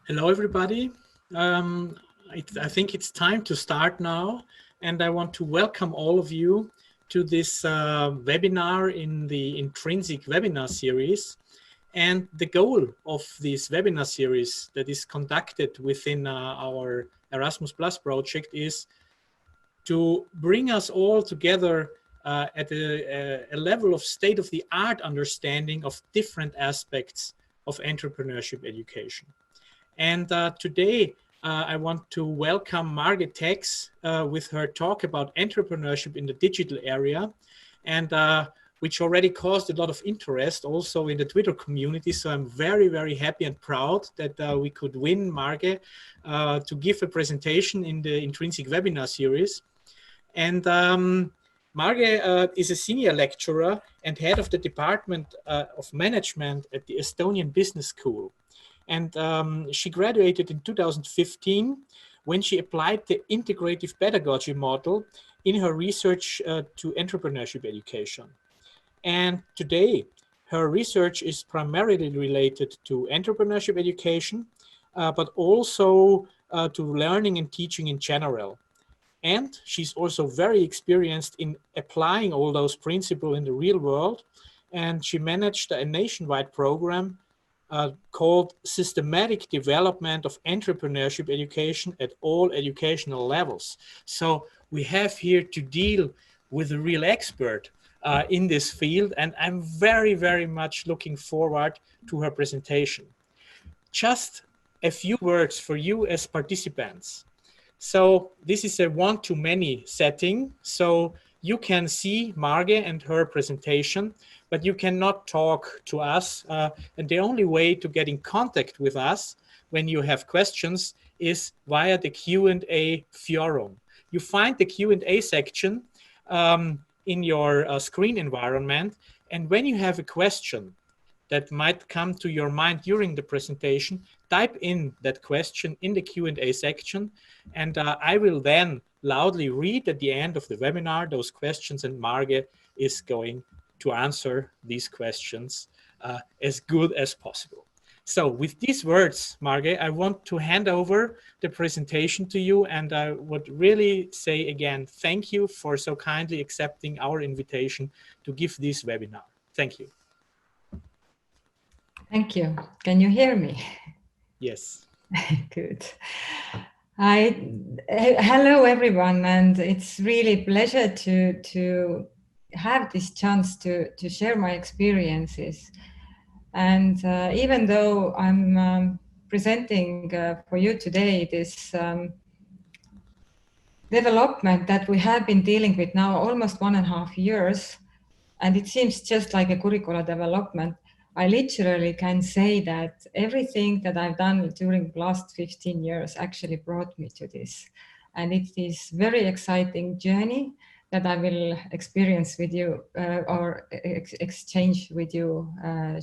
Hello, everybody. I think it's time to start now, and I want to welcome all of you to this webinar in the Intrinsic webinar series. And the goal of this webinar series that is conducted within our Erasmus Plus project is to bring us all together at a level of state-of-the-art understanding of different aspects of entrepreneurship education. And today, I want to welcome Marge Tex with her talk about entrepreneurship in the digital area, and which already caused a lot of interest also in the Twitter community. So I'm very, very happy and proud that we could win Marge to give a presentation in the Intrinsic webinar series. And Marge is a senior lecturer and head of the Department of Management at the Estonian Business School. And she graduated in 2015 when she applied the integrative pedagogy model in her research to entrepreneurship education. And today, her research is primarily related to entrepreneurship education, but also to learning and teaching in general. And she's also very experienced in applying all those principles in the real world. And she managed a nationwide program called Systematic Development of Entrepreneurship Education at all educational levels. So we have here to deal with a real expert in this field, and I'm very, very much looking forward to her presentation. Just a few words for you as participants. So this is a one-to-many setting. So you can see Marge and her presentation, but you cannot talk to us. And the only way to get in contact with us when you have questions is via the Q&A forum. You find the Q&A section in your screen environment. And when you have a question that might come to your mind during the presentation, type in that question in the Q&A section, and I will then loudly read at the end of the webinar those questions, and Marge is going to answer these questions as good as possible. So with these words, Marge, I want to hand over the presentation to you, and I would really say again, thank you for so kindly accepting our invitation to give this webinar. Thank you. Thank you. Can you hear me? Yes. Good. Hello, everyone, and it's really a pleasure to have this chance to share my experiences. And even though I'm presenting for you today this development that we have been dealing with now almost 1.5 years, and it seems just like a curricular development, I literally can say that everything that I've done during the last 15 years actually brought me to this. And it is very exciting journey that I will experience with you or exchange with you,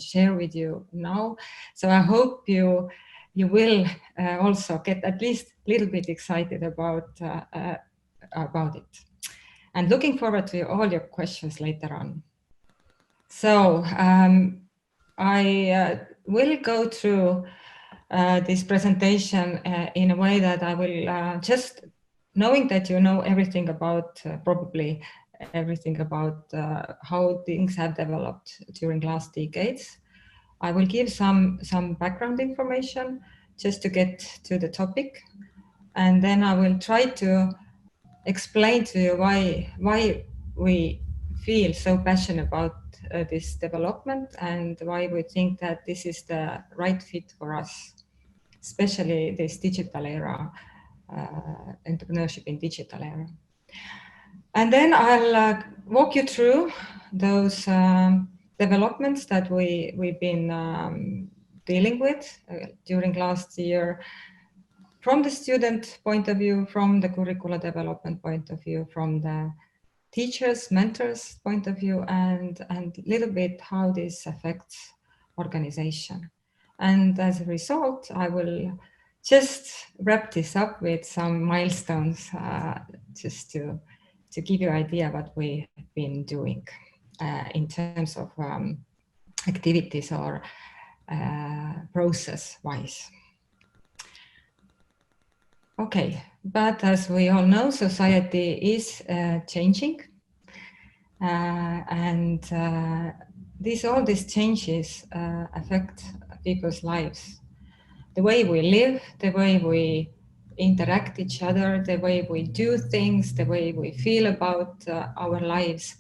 share with you now. So I hope you will also get at least a little bit excited about it. And looking forward to all your questions later on. So I will go through this presentation in a way that I will just, knowing that you know everything about, probably everything about how things have developed during last decades. I will give some background information just to get to the topic. And then I will try to explain to you why we feel so passionate about this development and why we think that this is the right fit for us, especially this digital era, entrepreneurship in digital era. And then I'll walk you through those developments that we've been dealing with during last year, from the student point of view, from the curricular development point of view, from the teachers, mentors point of view, and a little bit how this affects organization. And as a result, I will just wrap this up with some milestones just to give you an idea what we've been doing in terms of activities or process-wise. Okay, but as we all know, society is changing, and all these changes affect people's lives. The way we live, the way we interact each other, the way we do things, the way we feel about our lives,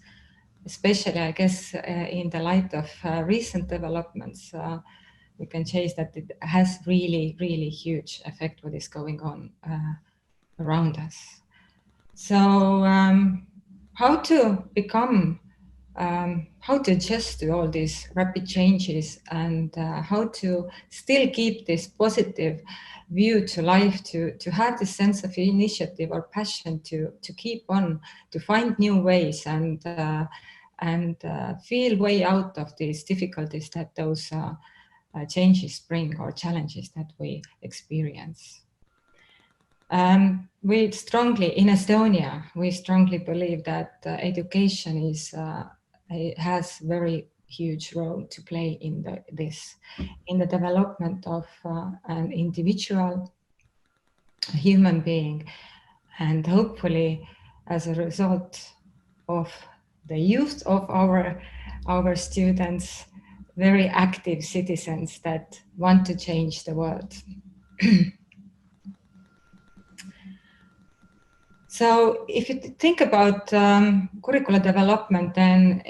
especially, I guess, in the light of recent developments, we can change that it has really, really huge effect what is going on around us. So how to become, how to adjust to all these rapid changes, and how to still keep this positive view to life, to have this sense of initiative or passion to keep on, to find new ways, and feel way out of these difficulties that those changes bring, or challenges that we experience. We strongly, in Estonia, we strongly believe that education has very huge role to play in the development of an individual human being, and hopefully, as a result of the youth of our students, very active citizens that want to change the world. So if you think about curricular development, then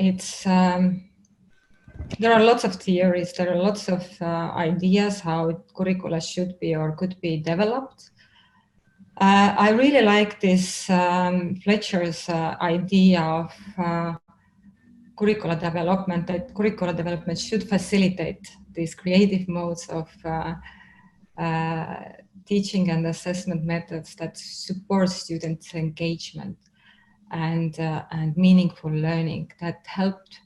there are lots of theories, there are lots of ideas how curricula should be or could be developed. I really like this Fletcher's idea of curricular development, that curricular development should facilitate these creative modes of teaching and assessment methods that support students' engagement and meaningful learning, that helped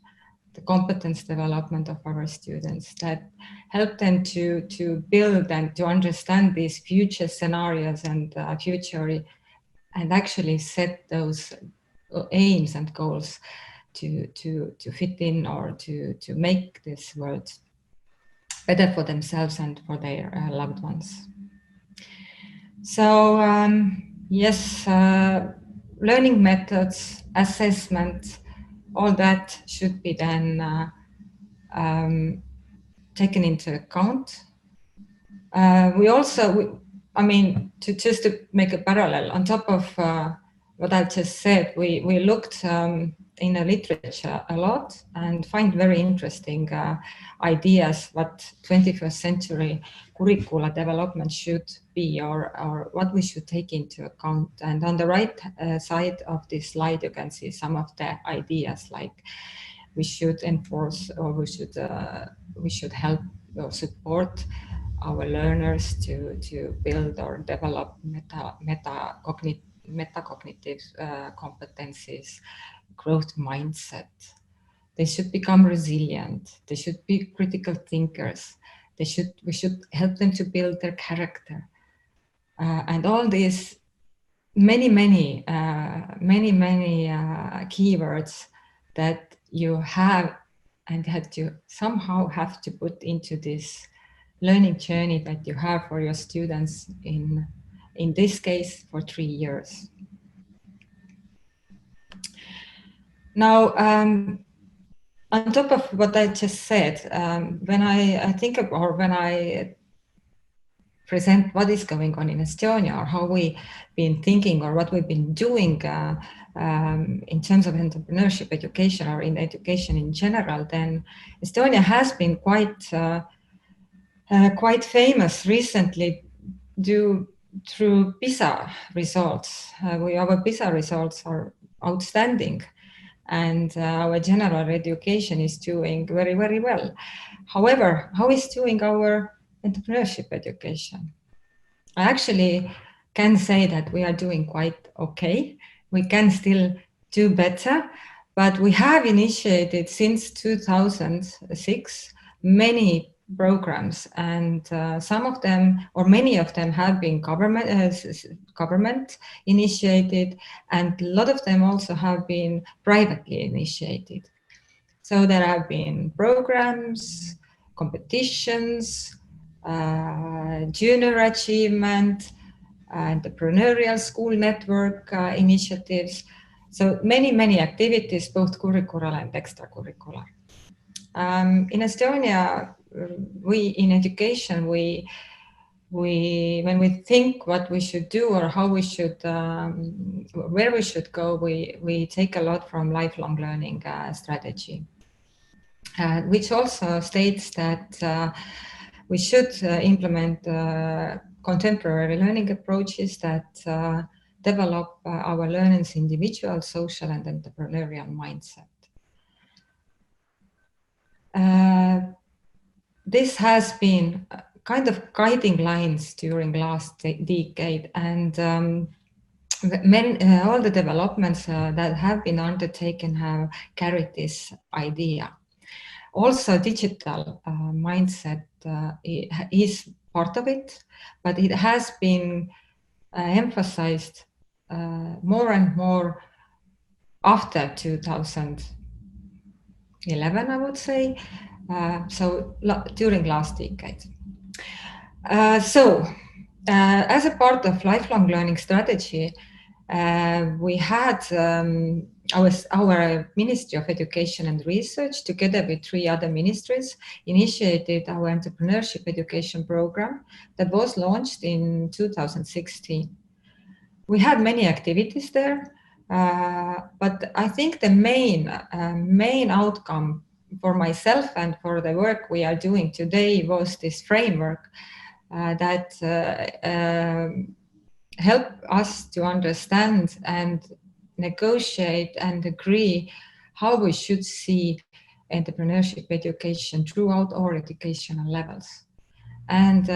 the competence development of our students, that help them to build and to understand these future scenarios and future, and actually set those aims and goals to fit in, or to make this world better for themselves and for their loved ones. So yes, learning methods, assessment, all that should be then taken into account. We also, I mean, just to make a parallel, on top of what I just said, we looked in the literature a lot and find very interesting ideas what 21st century curricula development should be, or what we should take into account. And on the right side of this slide, you can see some of the ideas, like we should enforce, or we should help or support our learners to build or develop metacognitive competencies, growth mindset. They should become resilient. They should be critical thinkers. We should help them to build their character. And all these many keywords that you have and had to somehow have to put into this learning journey that you have for your students, in this case for 3 years. Now, on top of what I just said, when I think of, or when I present what is going on in Estonia, or how we've been thinking, or what we've been doing in terms of entrepreneurship education, or in education in general, then Estonia has been quite famous recently through PISA results. Our PISA results are outstanding, and our general education is doing very, very well. However, how is doing our entrepreneurship education? I actually can say that we are doing quite okay. We can still do better, but we have initiated since 2006 many programs, and some of them, or many of them, have been government initiated, and a lot of them also have been privately initiated. So there have been programs, competitions, junior achievement, entrepreneurial school network initiatives. So many activities, both curricular and extracurricular. In Estonia, in education, when we think what we should do or how we should, where we should go, we take a lot from lifelong learning strategy, which also states that we should implement contemporary learning approaches that develop our learners' individual, social, and entrepreneurial mindset. This has been kind of guiding lines during last decade, and all the developments that have been undertaken have carried this idea. Also, digital mindset is part of it, but it has been emphasized more and more after 2011, I would say. So during last decade. As a part of lifelong learning strategy, we had our Ministry of Education and Research, together with 3 other ministries, initiated our entrepreneurship education program that was launched in 2016. We had many activities there, but I think the main outcome for myself and for the work we are doing today was this framework that help us to understand and negotiate and agree how we should see entrepreneurship education throughout all educational levels. And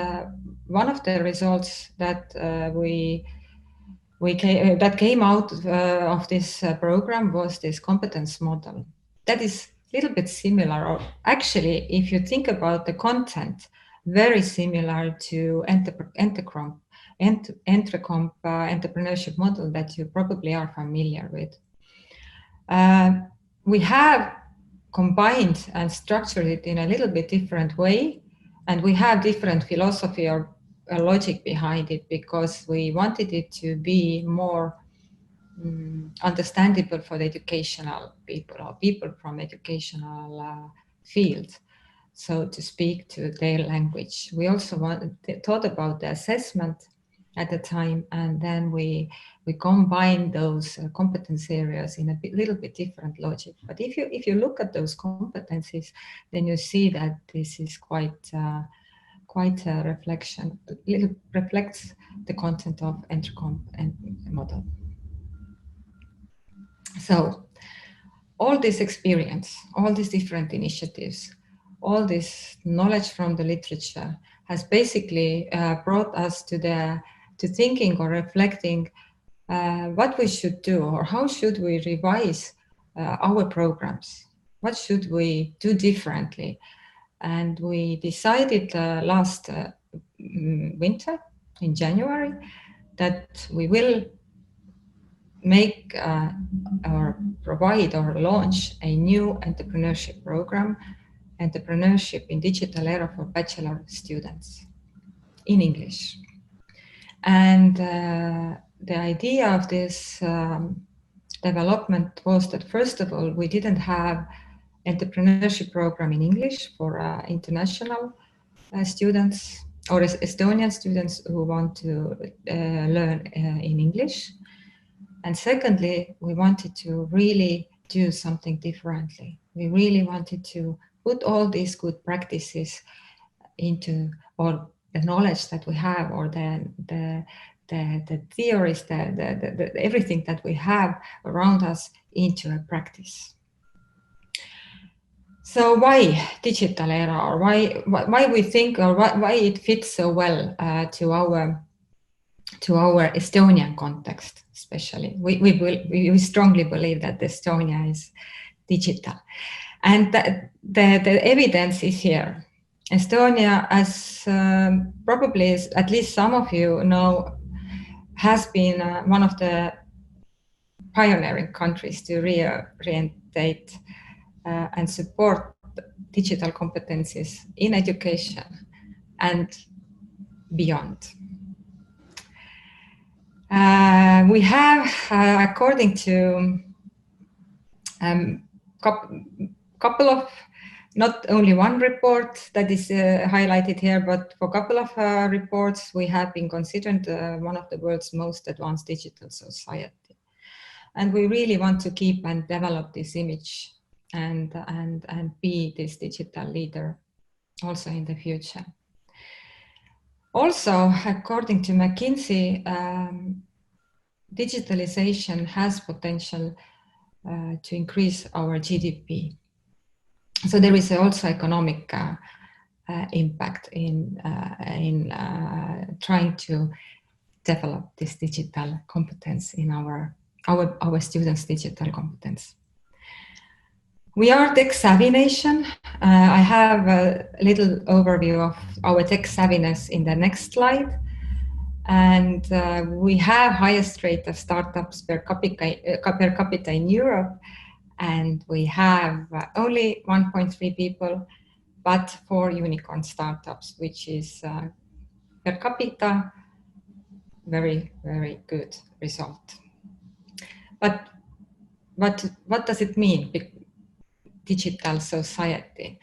one of the results that that came out of this program was this competence model. That is a little bit similar, or actually, if you think about the content, very similar to Entrecomp entrepreneurship model that you probably are familiar with. We have combined and structured it in a little bit different way, and we have different philosophy or logic behind it, because we wanted it to be more understandable for the educational people or people from educational field, so to speak to their language. We also thought about the assessment at the time, and then we combine those competence areas in a little bit different logic. But if you look at those competencies, then you see that this is quite a reflection. It reflects the content of Entrecomp and model. So all this experience, all these different initiatives, all this knowledge from the literature has basically brought us to thinking or reflecting what we should do, or how should we revise our programs? What should we do differently? And we decided last winter, in January, that we will make or provide or launch a new entrepreneurship program, Entrepreneurship in Digital Era for bachelor students in English. And the idea of this development was that, first of all, we didn't have entrepreneurship program in English for international students or Estonian students who want to learn in English. And secondly, we wanted to really do something differently. We really wanted to put all these good practices into, or the knowledge that we have, or the theories, the everything that we have around us into a practice. So why digital era, or why we think, or why it fits so well to our Estonian context, especially. We strongly believe that Estonia is digital, and the evidence is here. Estonia, as probably at least some of you know, has been one of the pioneering countries to reorientate and support digital competencies in education and beyond. We have, according to couple of, not only one report that is highlighted here, but for a couple of reports, we have been considered one of the world's most advanced digital society. And we really want to keep and develop this image and be this digital leader also in the future. Also, according to McKinsey, digitalization has potential to increase our GDP. So there is also economic impact in trying to develop this digital competence in our students' digital competence. We are tech-savvy nation. I have a little overview of our tech-savviness in the next slide. And we have highest rate of startups per capita in Europe. And we have only 1.3 people, but 4 unicorn startups, which is per capita, very, very good result. But what does it mean, digital society?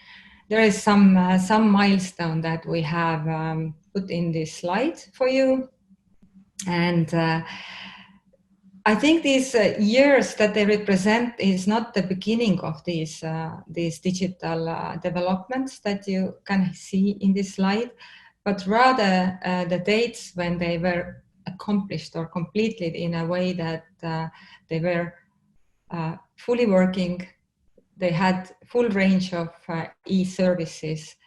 There is some milestone that we have put in this slide for you. And I think these years that they represent is not the beginning of these digital developments that you can see in this slide, but rather the dates when they were accomplished or completed in a way that they were fully working. They had full range of e-services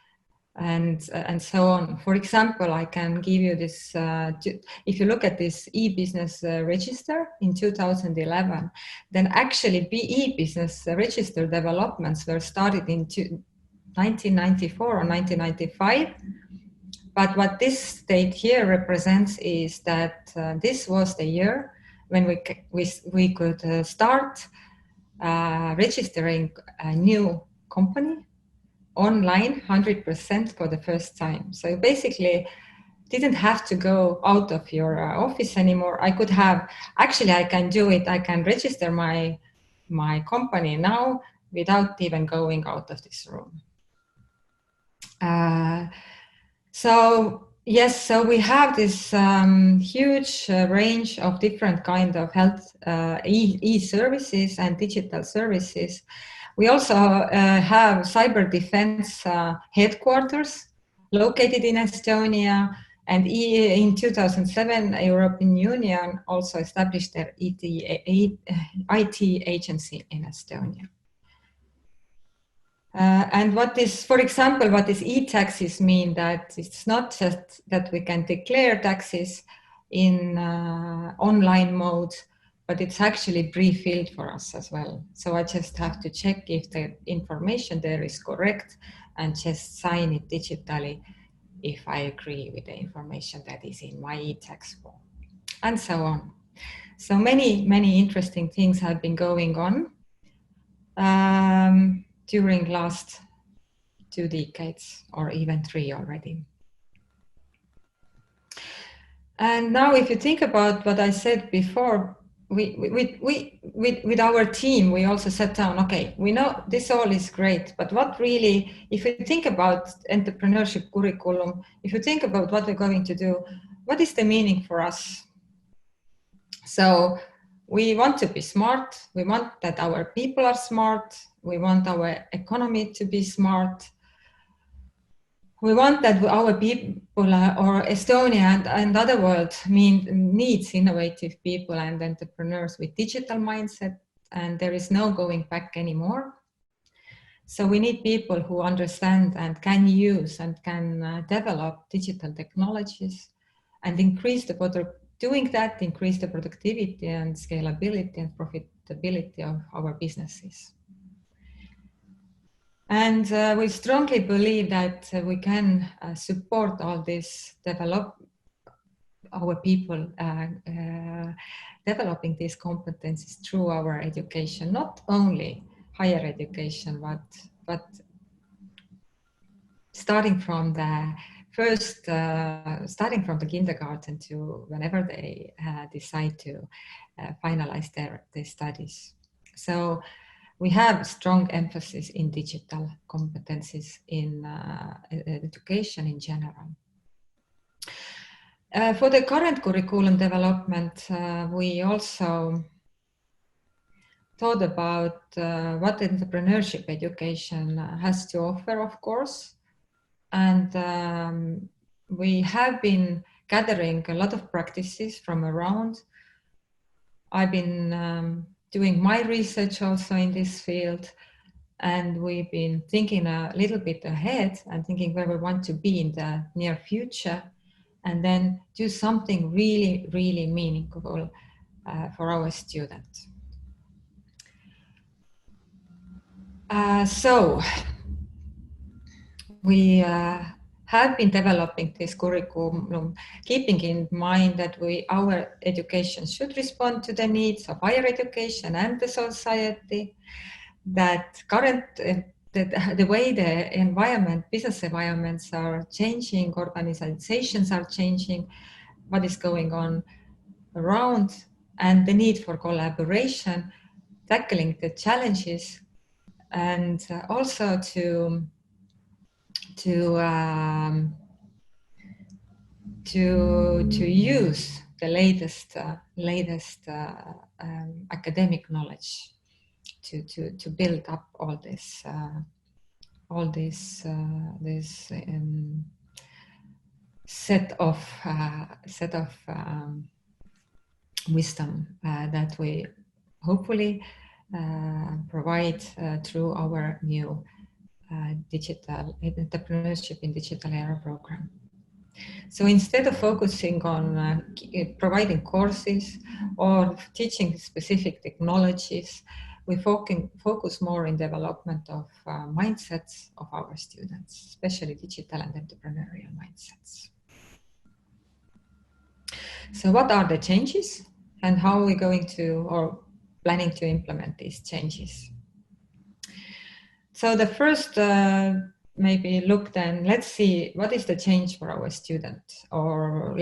and so on. For example, I can give you this, if you look at this e-business register in 2011, then actually e-business register developments were started in 1994 or 1995. But what this date here represents is that this was the year when we could start registering a new company online 100% for the first time. So basically didn't have to go out of your office anymore. I could have, actually I can do it. I can register my company now without even going out of this room. So yes, so we have this huge range of different kind of health e-services and digital services. We also have cyber defense headquarters located in Estonia, and in 2007, European Union also established their IT agency in Estonia. And what is, for example, what is e-taxes mean? That it's not just that we can declare taxes in online mode, but it's actually pre-filled for us as well. So I just have to check if the information there is correct and just sign it digitally if I agree with the information that is in my e-tax form, and so on. So many, many interesting things have been going on during last 2 decades or even 3 already. And now if you think about what I said before, with our team, we also sat down, okay, we know this all is great, but what really, if you think about entrepreneurship curriculum, if you think about what we're going to do, what is the meaning for us? So we want to be smart. We want that our people are smart. We want our economy to be smart. We want that our people or Estonia and other world needs innovative people and entrepreneurs with digital mindset, and there is no going back anymore. So we need people who understand and can use and can develop digital technologies and increase doing that, increase the productivity and scalability and profitability of our businesses. And we strongly believe that we can support all this, develop our people, developing these competencies through our education, not only higher education, but starting from first starting from the kindergarten to whenever they decide to finalize their studies. So we have strong emphasis in digital competencies in education in general. For the current curriculum development, we also thought about what entrepreneurship education has to offer, of course. And we have been gathering a lot of practices from around. I've been doing my research also in this field, and we've been thinking a little bit ahead and thinking where we want to be in the near future, and then do something really, really meaningful for our students. So we have been developing this curriculum, keeping in mind that our education should respond to the needs of higher education and the society, that the way the environment, business environments are changing, organizations are changing, what is going on around, and the need for collaboration, tackling the challenges, and also to use the latest academic knowledge to build up all this set of wisdom that we hopefully provide through our new digital entrepreneurship in digital era program. So instead of focusing on providing courses or teaching specific technologies, we focus more in development of mindsets of our students, especially digital and entrepreneurial mindsets. So what are the changes and how are we going to or planning to implement these changes? So the first maybe look then, let's see what is the change for our student, or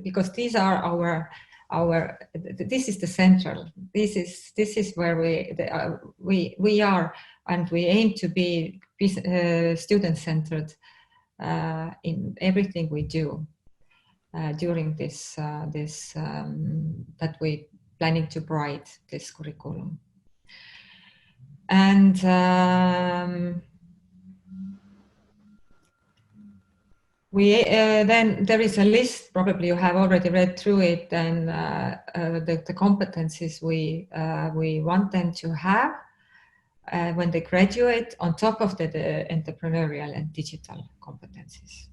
because these are this is the central, this is where we are, and we aim to be student-centered in everything we do during this that we planning to provide this curriculum. And then there is a list, probably you have already read through it, and the competencies we want them to have when they graduate, on top of the entrepreneurial and digital competencies.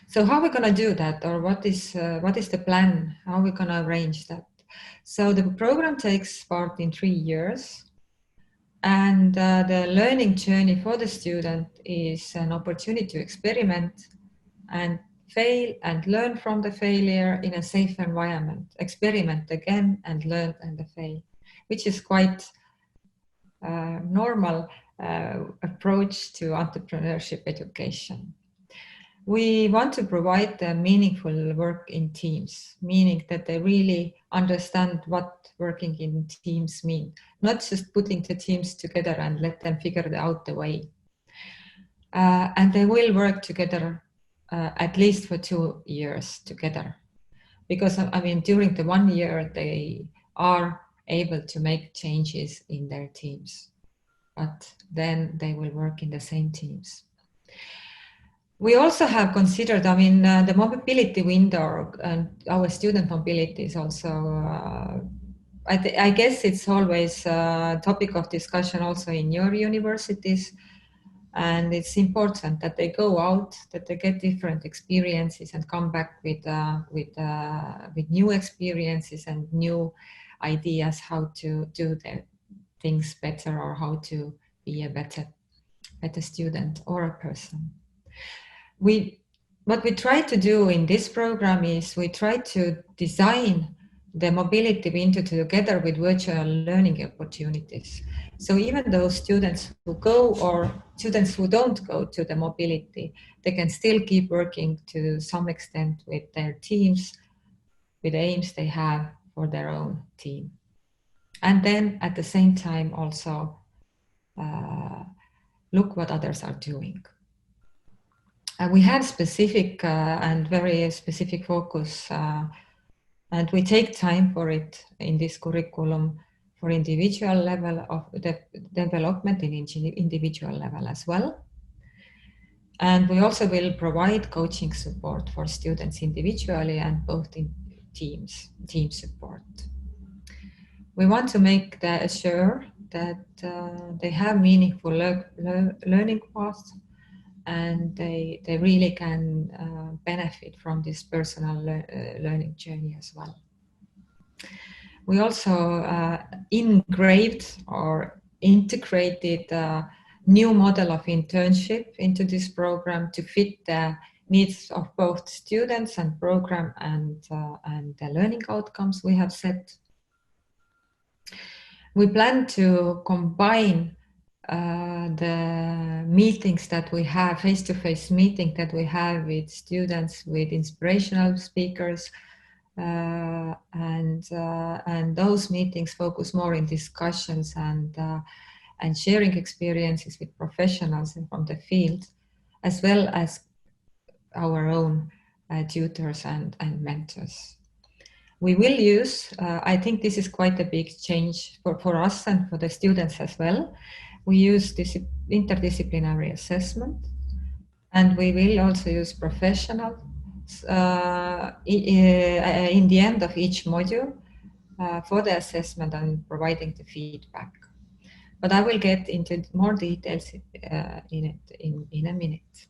So how are we going to do that, or what is the plan? How are we going to arrange that? So the program takes part in 3 years, and the learning journey for the student is an opportunity to experiment and fail and learn from the failure in a safe environment. Experiment again and learn and fail, which is quite normal approach to entrepreneurship education. We want to provide them meaningful work in teams, meaning that they really understand what working in teams mean, not just putting the teams together and let them figure out the way. And they will work together at least for 2 years together, because I mean, during the 1 year, they are able to make changes in their teams, but then they will work in the same teams. We also have considered, I mean, the mobility window and our student mobility is also, I guess it's always a topic of discussion also in your universities. And it's important that they go out, that they get different experiences and come back with new experiences and new ideas how to do the things better, or how to be a better student or a person. What we try to do in this program is we try to design the mobility we into together with virtual learning opportunities. So even those students who go or students who don't go to the mobility, they can still keep working to some extent with their teams, with aims they have for their own team. And then at the same time also look what others are doing. We have specific and very specific focus and we take time for it in this curriculum for individual level of the development in individual level as well. And we also will provide coaching support for students individually and both in team support. We want to make sure that they have meaningful learning paths and they really can benefit from this personal learning journey as well. We also engraved or integrated a new model of internship into this program to fit the needs of both students and program and the learning outcomes we have set. We plan to combine the meetings that we have, face-to-face meeting that we have with students, with inspirational speakers, and those meetings focus more in discussions and sharing experiences with professionals from the field, as well as our own tutors and mentors. We will use, I think this is quite a big change for us and for the students as well. We use this interdisciplinary assessment, and we will also use professional in the end of each module for the assessment and providing the feedback. But I will get into more details in a minute.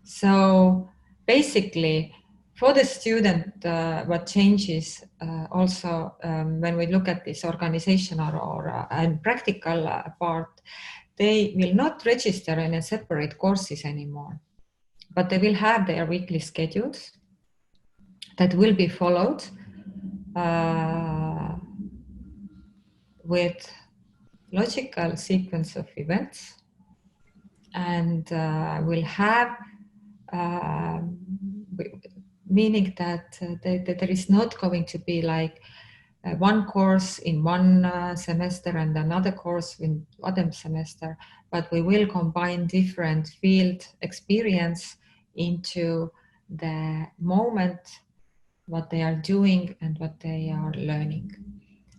So basically, for the student, what changes also when we look at this organizational and practical part, they will not register in a separate courses anymore, but they will have their weekly schedules that will be followed with logical sequence of events, and will have meaning that there is not going to be like one course in one semester and another course in other semester, but we will combine different field experience into the moment, what they are doing and what they are learning.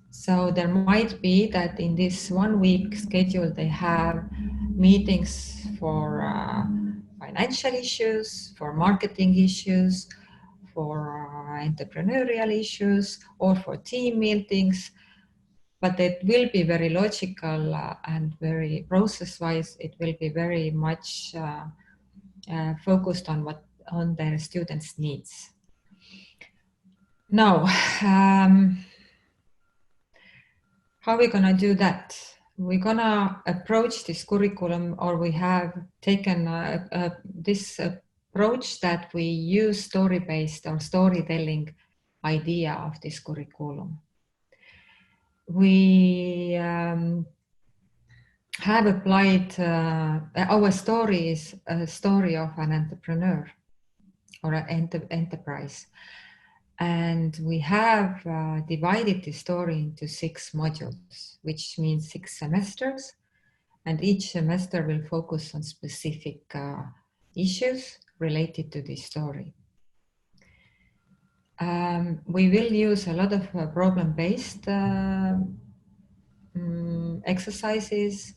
So there might be that in this 1 week schedule, they have meetings for financial issues, for marketing issues, for entrepreneurial issues, or for team meetings, but it will be very logical and very process-wise. It will be very much focused on their students' needs. Now, how are we gonna do that? We're gonna approach this curriculum, or we have taken this approach that we use story-based or storytelling idea of this curriculum. We have applied, our story is a story of an entrepreneur or an enterprise. And we have divided the story into 6 modules, which means 6 semesters. And each semester will focus on specific issues related to this story. We will use a lot of problem-based exercises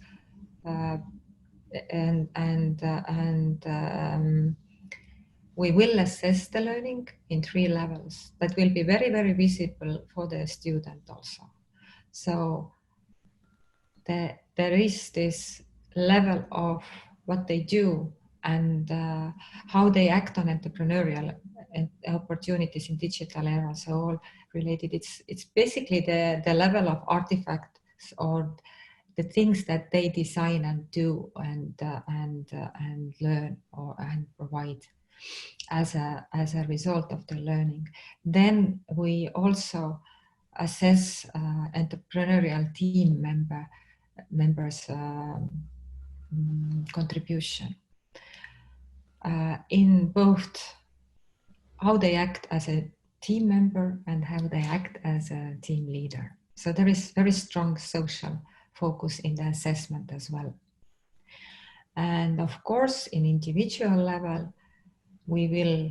we will assess the learning in 3 levels that will be very, very visible for the student also. So there is this level of what they do and how they act on entrepreneurial opportunities in digital era. So all related, it's basically the level of artifacts or the things that they design and do and learn and provide as a result of the learning. Then we also assess entrepreneurial team members' contribution in both how they act as a team member and how they act as a team leader. So there is very strong social focus in the assessment as well. And of course, in individual level, we will,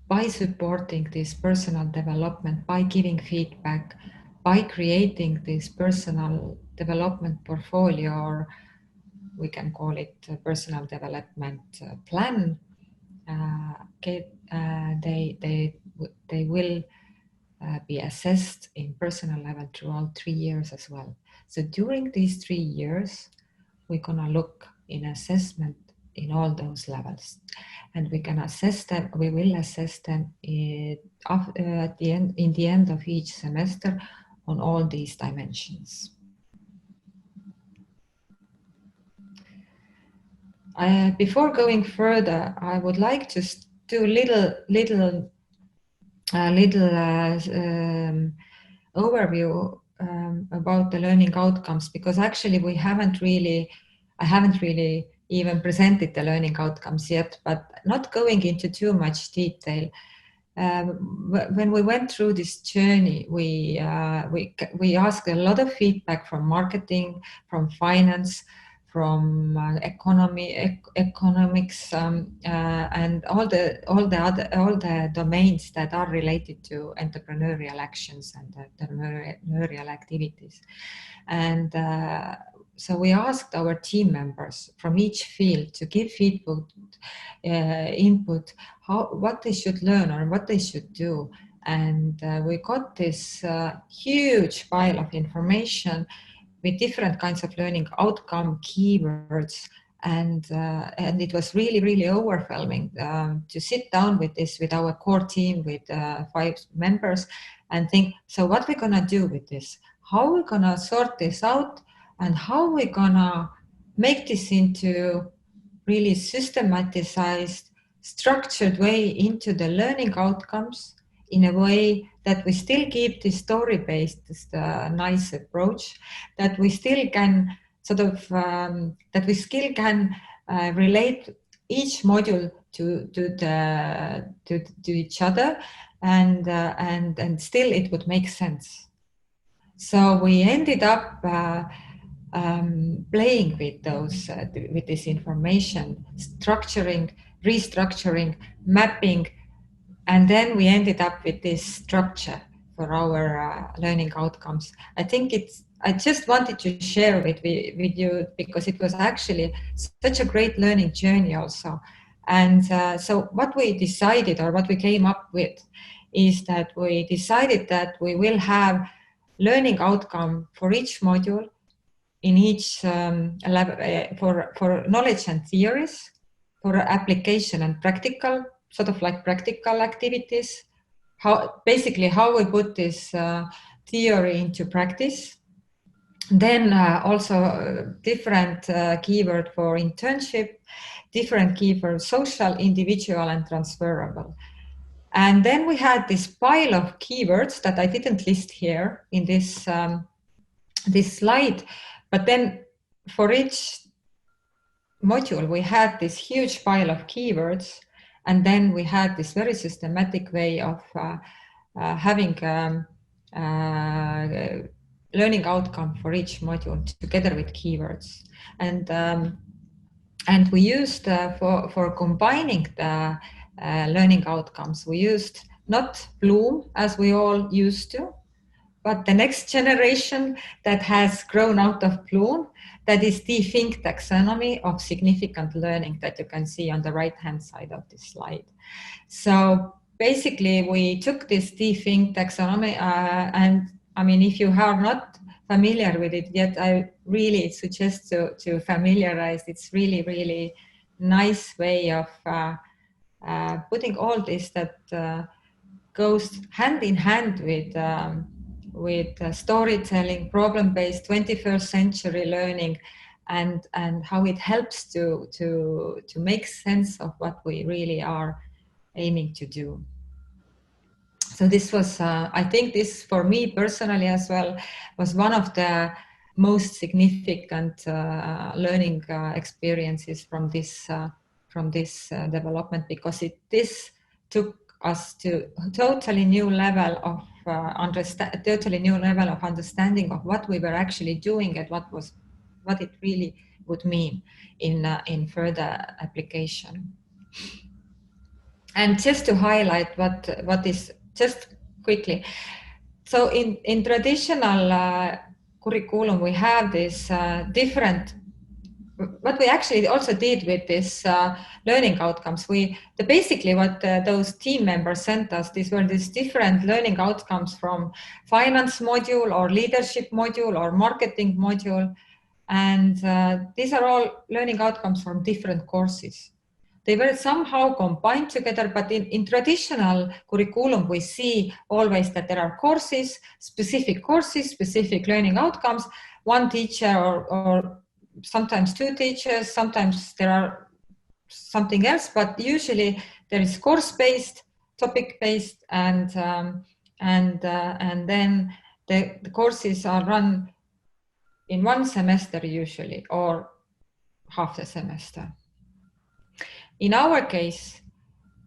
by supporting this personal development, by giving feedback, by creating this personal development portfolio, or we can call it a personal development plan, they will be assessed in personal level throughout 3 years as well. So during these 3 years, we're gonna look in assessment in all those levels, and we can assess them. We will assess them in the end of each semester on all these dimensions. Before going further, I would like to do a little overview about the learning outcomes, because actually I haven't really even presented the learning outcomes yet, but not going into too much detail. When we went through this journey, we asked a lot of feedback from marketing, from finance, from economics, and all the domains that are related to entrepreneurial actions and entrepreneurial activities. And so we asked our team members from each field to give input, what they should learn or what they should do. And we got this huge pile of information with different kinds of learning outcome keywords, and it was really overwhelming to sit down with this with our core team with 5 members and think, so what we're gonna do with this, how we're gonna sort this out, and how we're gonna make this into really systematized, structured way into the learning outcomes in a way that we still keep the story-based, nice approach, that we still can sort of, relate each module to each other, and still it would make sense. So we ended up playing with those, with this information, structuring, restructuring, mapping, and then we ended up with this structure for our learning outcomes. I just wanted to share it with you because it was actually such a great learning journey also. And so what we decided, or what we came up with, is that we decided that we will have learning outcome for each module in each lab, for knowledge and theories, for application and practical, sort of like practical activities, how we put this theory into practice. Then also different keyword for internship, different keyword social, individual, and transferable. And then we had this pile of keywords that I didn't list here in this this slide, but then for each module we had this huge pile of keywords, and then we had this very systematic way of having learning outcome for each module together with keywords. And we used for combining the learning outcomes, we used not Bloom as we all used to, but the next generation that has grown out of Bloom, that is the Think taxonomy of significant learning that you can see on the right-hand side of this slide. So basically, we took this Think taxonomy, and I mean, if you are not familiar with it yet, I really suggest to familiarize. It's really nice way of putting all this that goes hand in hand with storytelling, problem-based 21st century learning, and how it helps to make sense of what we really are aiming to do. So this was, I think this for me personally as well, was one of the most significant learning experiences from this development, because this took us to a totally new level of understanding of what we were actually doing and what it really would mean in further application. And just to highlight what is, just quickly. So in traditional curriculum, we have this different, what we actually also did with this learning outcomes. Basically what those team members sent us, these were these different learning outcomes from finance module or leadership module or marketing module. And these are all learning outcomes from different courses. They were somehow combined together, but in traditional curriculum, we see always that there are courses, specific learning outcomes, one teacher or sometimes two teachers, sometimes there are something else, but usually there is course-based, topic-based, and then the courses are run in one semester usually, or half the semester. In our case,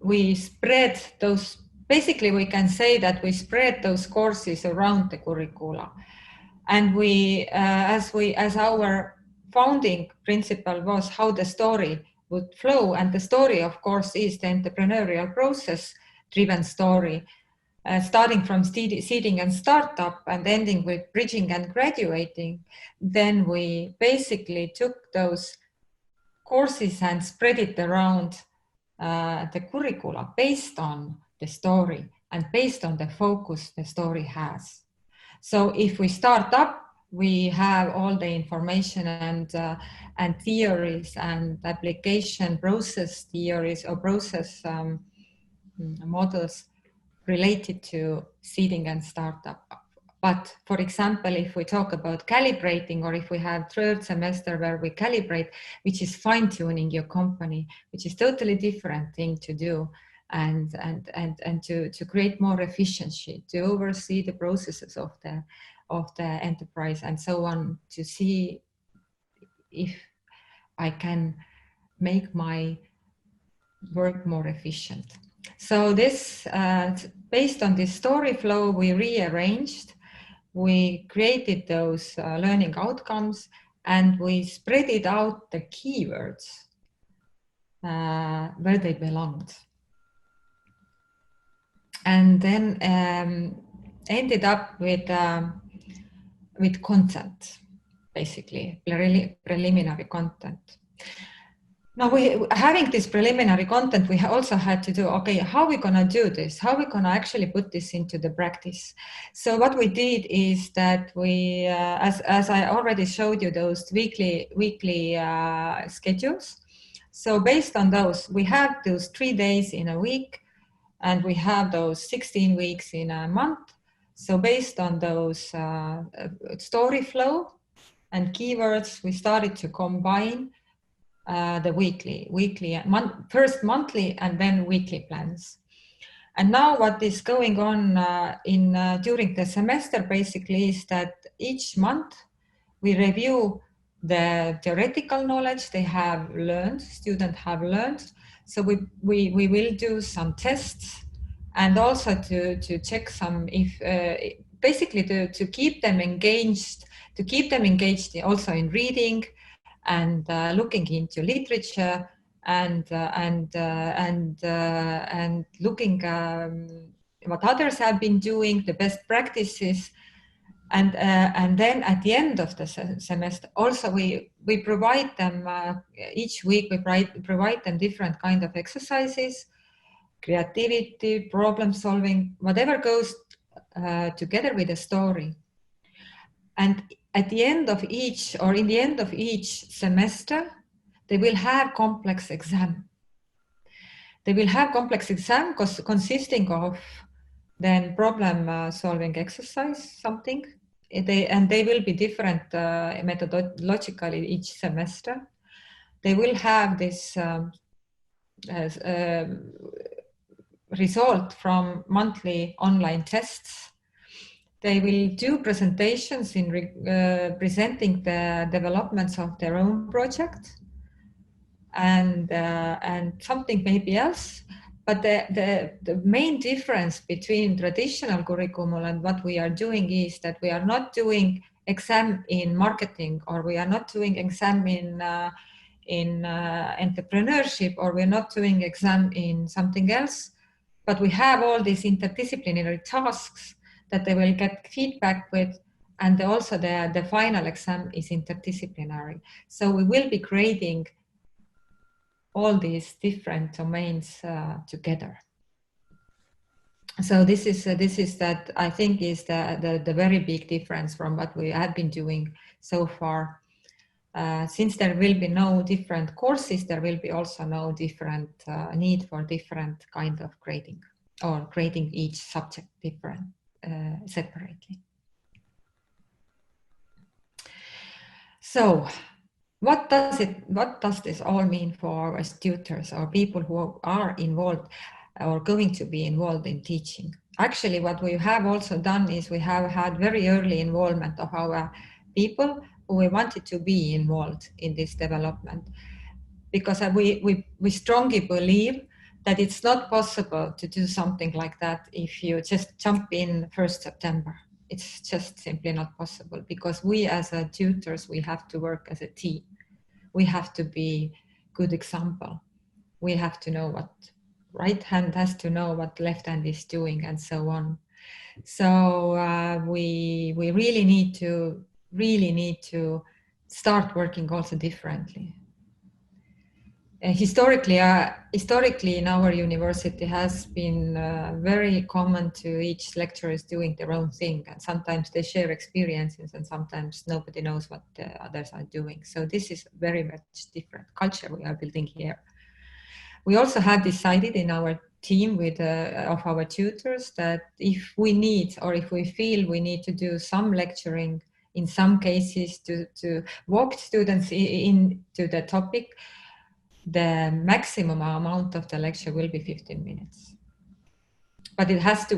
we spread those, basically we can say that we spread those courses around the curricula. And as our founding principle was how the story would flow, and the story, of course, is the entrepreneurial process-driven story, starting from seeding and startup and ending with bridging and graduating. Then we basically took those courses and spread it around the curricula based on the story and based on the focus the story has. So if we start up, we have all the information and theories and application process theories or process models related to seeding and startup. But for example, if we talk about calibrating, or if we have third semester where we calibrate, which is fine-tuning your company, which is totally different thing to do, and to create more efficiency, to oversee the processes of the enterprise and so on, to see if I can make my work more efficient. So this, based on this story flow, we rearranged, we created those learning outcomes, and we spread it out the keywords where they belonged. And then ended up with content, basically, preliminary content. Now, having this preliminary content, we also had to do, okay, how are we going to do this? How are we going to actually put this into the practice? So what we did is that we, as I already showed you, those weekly schedules. So based on those, we have those 3 days in a week, and we have those 16 weeks in a month. So based on those story flow and keywords, we started to combine the first monthly and then weekly plans. And now what is going on during the semester basically is that each month we review the theoretical knowledge they have learned, students have learned. So we will do some tests, and also to check some, if basically to keep them engaged, also in reading and looking into literature and looking what others have been doing, the best practices. And then at the end of the semester, also we provide them, each week we provide them different kind of exercises, creativity, problem solving, whatever goes together with the story. And at the end of each, or in the end of each semester, they will have complex exam. They will have complex exam consisting of then problem solving exercise, something they will be different methodologically each semester. They will have this result from monthly online tests. They will do presentations in presenting the developments of their own project and something maybe else. But the main difference between traditional curriculum and what we are doing is that we are not doing exam in marketing, or we are not doing exam in entrepreneurship, or we're not doing exam in something else, but we have all these interdisciplinary tasks that they will get feedback with, and also the final exam is interdisciplinary. So we will be grading all these different domains together. So this is that I think is the very big difference from what we have been doing so far. Since there will be no different courses, there will be also no different need for different kind of grading, or grading each subject different separately. So what does this all mean for us tutors or people who are involved or going to be involved in teaching? Actually, what we have also done is we have had very early involvement of our people who we wanted to be involved in this development, because we strongly believe that it's not possible to do something like that if you just jump in 1st September. It's just simply not possible, because we as tutors, we have to work as a team. We have to be good example. We have to know what right hand has to know what left hand is doing, and so on. So we really need to start working also differently. Historically in our university has been very common to each lecturer is doing their own thing, and sometimes they share experiences and sometimes nobody knows what the others are doing. So this is very much different culture we are building here. We also have decided in our team with of our tutors that if we need, or if we feel we need to do some lecturing in some cases to walk students into the topic, the maximum amount of the lecture will be 15 minutes. But it has to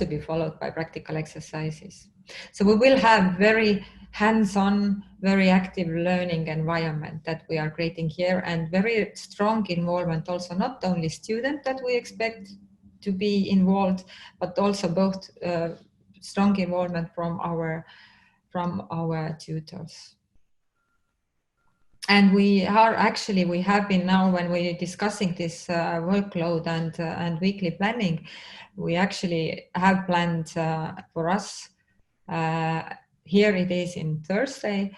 be followed by practical exercises. So we will have very hands-on, very active learning environment that we are creating here, and very strong involvement also, not only students that we expect to be involved, but also both strong involvement from our tutors. And we have been now, when we're discussing this workload and weekly planning, we actually have planned for us, here it is in Thursday,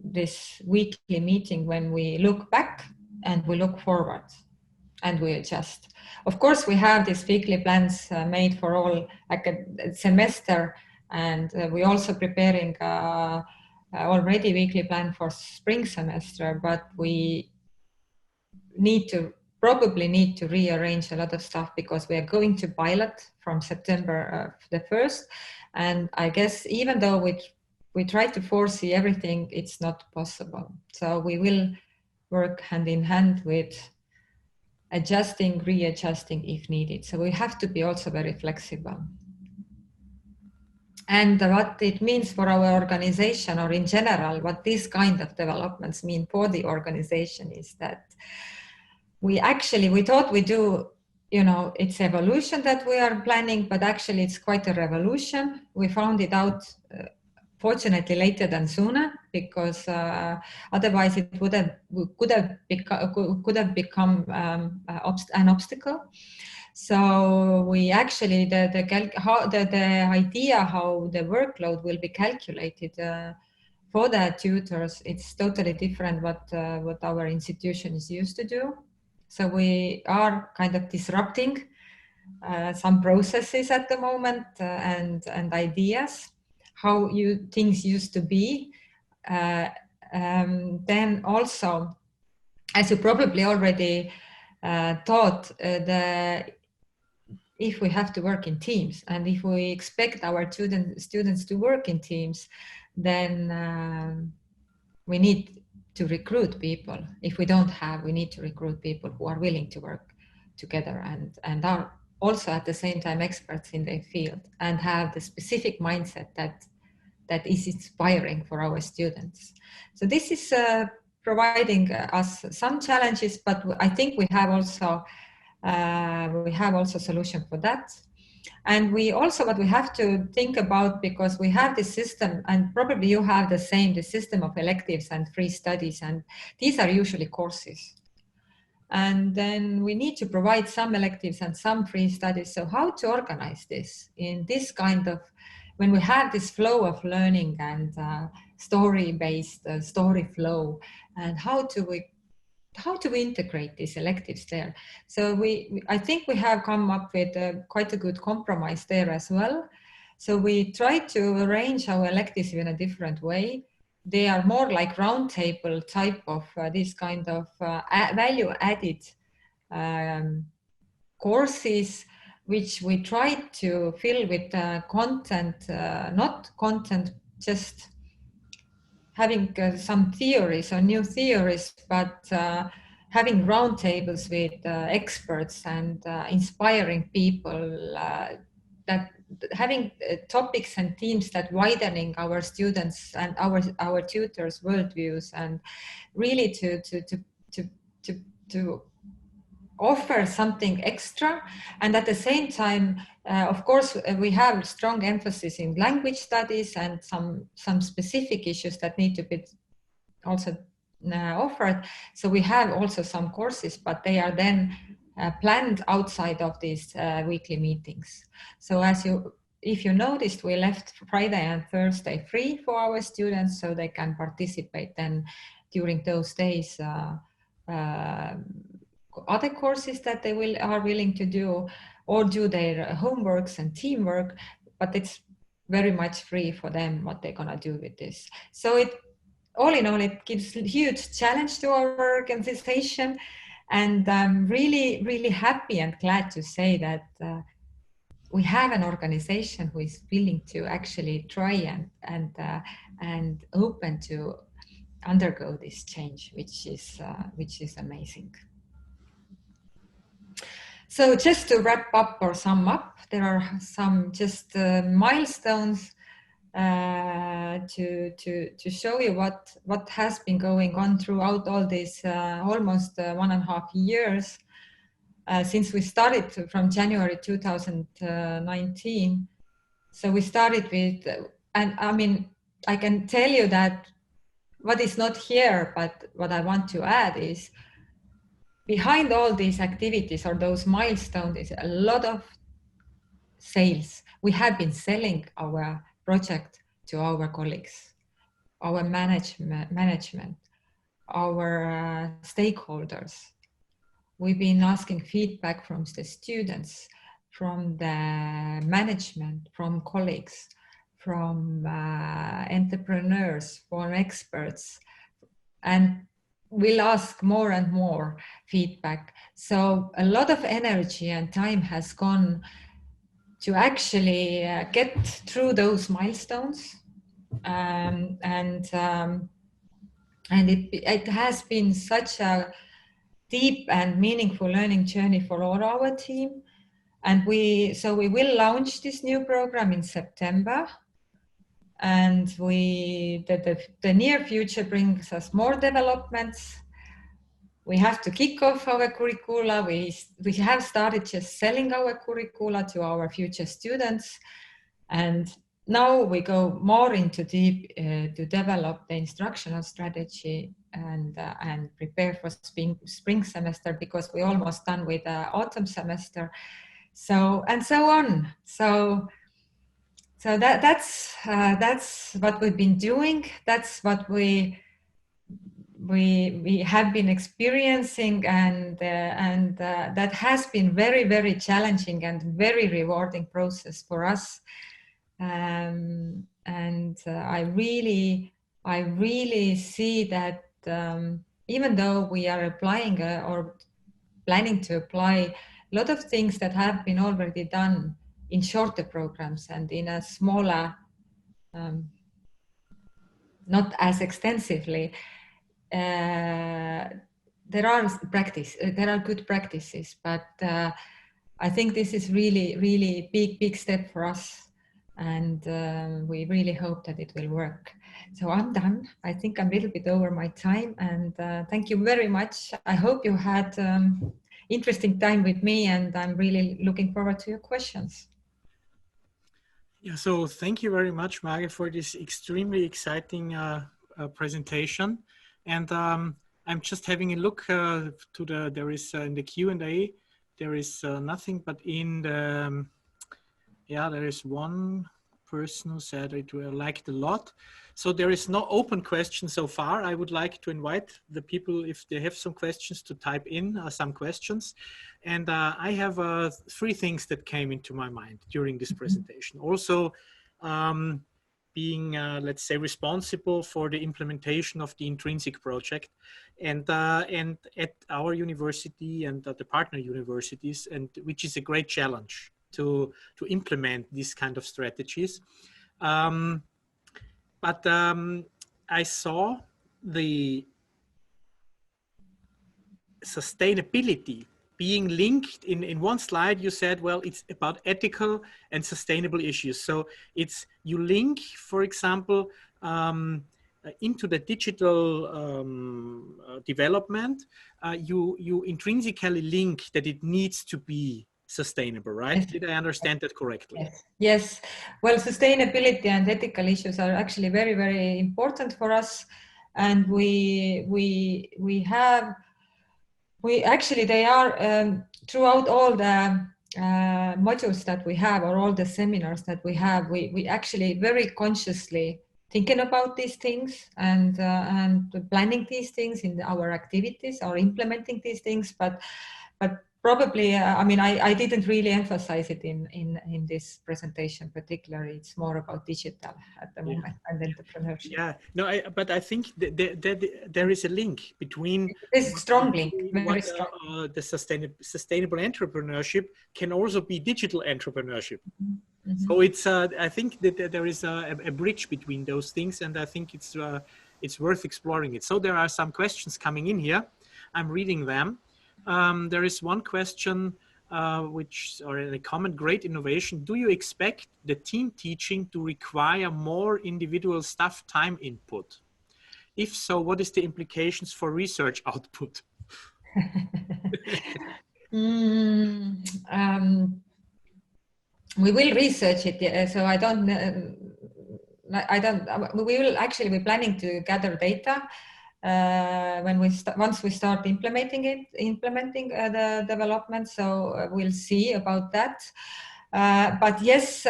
this weekly meeting when we look back and we look forward and we adjust. Of course, we have these weekly plans made for all like a semester, and we're also preparing already weekly plan for spring semester, but we probably need to rearrange a lot of stuff, because we are going to pilot from September the 1st. And I guess even though we try to foresee everything, it's not possible. So we will work hand in hand with adjusting, readjusting if needed. So we have to be also very flexible. And what it means for our organization, or in general, what these kind of developments mean for the organization, is that we thought we do, it's evolution that we are planning, but actually it's quite a revolution. We found it out fortunately later than sooner, because otherwise it could have become an obstacle. So we actually, the idea how the workload will be calculated for the tutors, it's totally different what our institution is used to do. So we are kind of disrupting some processes at the moment and ideas, how things used to be. Then also, as you probably already thought, if we have to work in teams, and if we expect our students to work in teams, then we need to recruit people. If we don't have, we need to recruit people who are willing to work together and are also at the same time experts in their field and have the specific mindset that is inspiring for our students. So this is providing us some challenges, but I think we have also solution for that. And we also, what we have to think about, because we have this system, and probably you have the system of electives and free studies, and these are usually courses. And then we need to provide some electives and some free studies. So how to organize this in this kind of, when we have this flow of learning and story-based story flow, and how do we integrate these electives there? So I think we have come up with quite a good compromise there as well. So we try to arrange our electives in a different way. They are more like roundtable type of this kind of value added courses, which we try to fill with content, not content just having some theories or new theories, but having roundtables with experts and inspiring people, that having topics and themes that widening our students and our tutors' worldviews, and really to offer something extra. And at the same time, of course, we have strong emphasis in language studies and some specific issues that need to be also offered. So we have also some courses, but they are then planned outside of these weekly meetings. So if you noticed, we left Friday and Thursday free for our students, so they can participate then during those days other courses that they are willing to do, or do their homeworks and teamwork, but it's very much free for them what they're gonna do with this. So all in all, it gives a huge challenge to our organization, and I'm really, really happy and glad to say that we have an organization who is willing to actually try and open to undergo this change, which is amazing. So just to wrap up or sum up, there are some just milestones to show you what has been going on throughout all these almost 1.5 years since we started from January 2019. So we started with, and I mean, I can tell you that what is not here, but what I want to add is, behind all these activities or those milestones is a lot of sales. We have been selling our project to our colleagues, our management, our stakeholders. We've been asking feedback from the students, from the management, from colleagues, from entrepreneurs, from experts, and we'll ask more and more feedback. So a lot of energy and time has gone to actually get through those milestones, and it has been such a deep and meaningful learning journey for all our team. And we will launch this new program in September. And the near future brings us more developments. We have to kick off our curricula. We have started just selling our curricula to our future students. And now we go more into deep to develop the instructional strategy and prepare for spring semester, because we're almost done with the autumn semester. So, and so on. So that's what we've been doing. That's what we have been experiencing, and that has been very, very challenging and very rewarding process for us. And I really see that even though we are applying or planning to apply a lot of things that have been already done in shorter programs and in a smaller, not as extensively. There are good practices, but I think this is really big step for us, and we really hope that it will work. So I'm done. I think I'm a little bit over my time, and thank you very much. I hope you had interesting time with me, and I'm really looking forward to your questions. Yeah, so thank you very much, Marge, for this extremely exciting presentation. And I'm just having a look to there is in the Q&A, there is nothing, but in the, yeah, there is one person who said it liked a lot. So there is no open question so far. I would like to invite the people, if they have some questions, to type in some questions. And I have 3 things that came into my mind during this presentation. Also, being, let's say, responsible for the implementation of the Intrinsic project, and at our university and at the partner universities, and which is a great challenge to implement these kind of strategies. But I saw the sustainability being linked in one slide. You said, well, it's about ethical and sustainable issues. So it's, you link, for example, into the digital development, you intrinsically link that it needs to be sustainable, right? Yes. Did I understand that correctly? Yes. Yes. Well, sustainability and ethical issues are actually very important for us, and they are throughout all the modules that we have, or all the seminars that we have. We actually very consciously thinking about these things and planning these things in our activities, or implementing these things, but probably, I mean, I didn't really emphasize it in this presentation particularly. It's more about digital at the moment and entrepreneurship. Yeah, no, but I think there is a link between this strong link, very strong. The sustainable entrepreneurship can also be digital entrepreneurship. Mm-hmm. So it's I think that there is a bridge between those things, and I think it's worth exploring it. So there are some questions coming in here. I'm reading them. There is one question or a comment: great innovation. Do you expect the team teaching to require more individual staff time input? If so, what is the implications for research output? We will research it. So we're planning to gather data once we start implementing the development. So we'll see about that. But yes,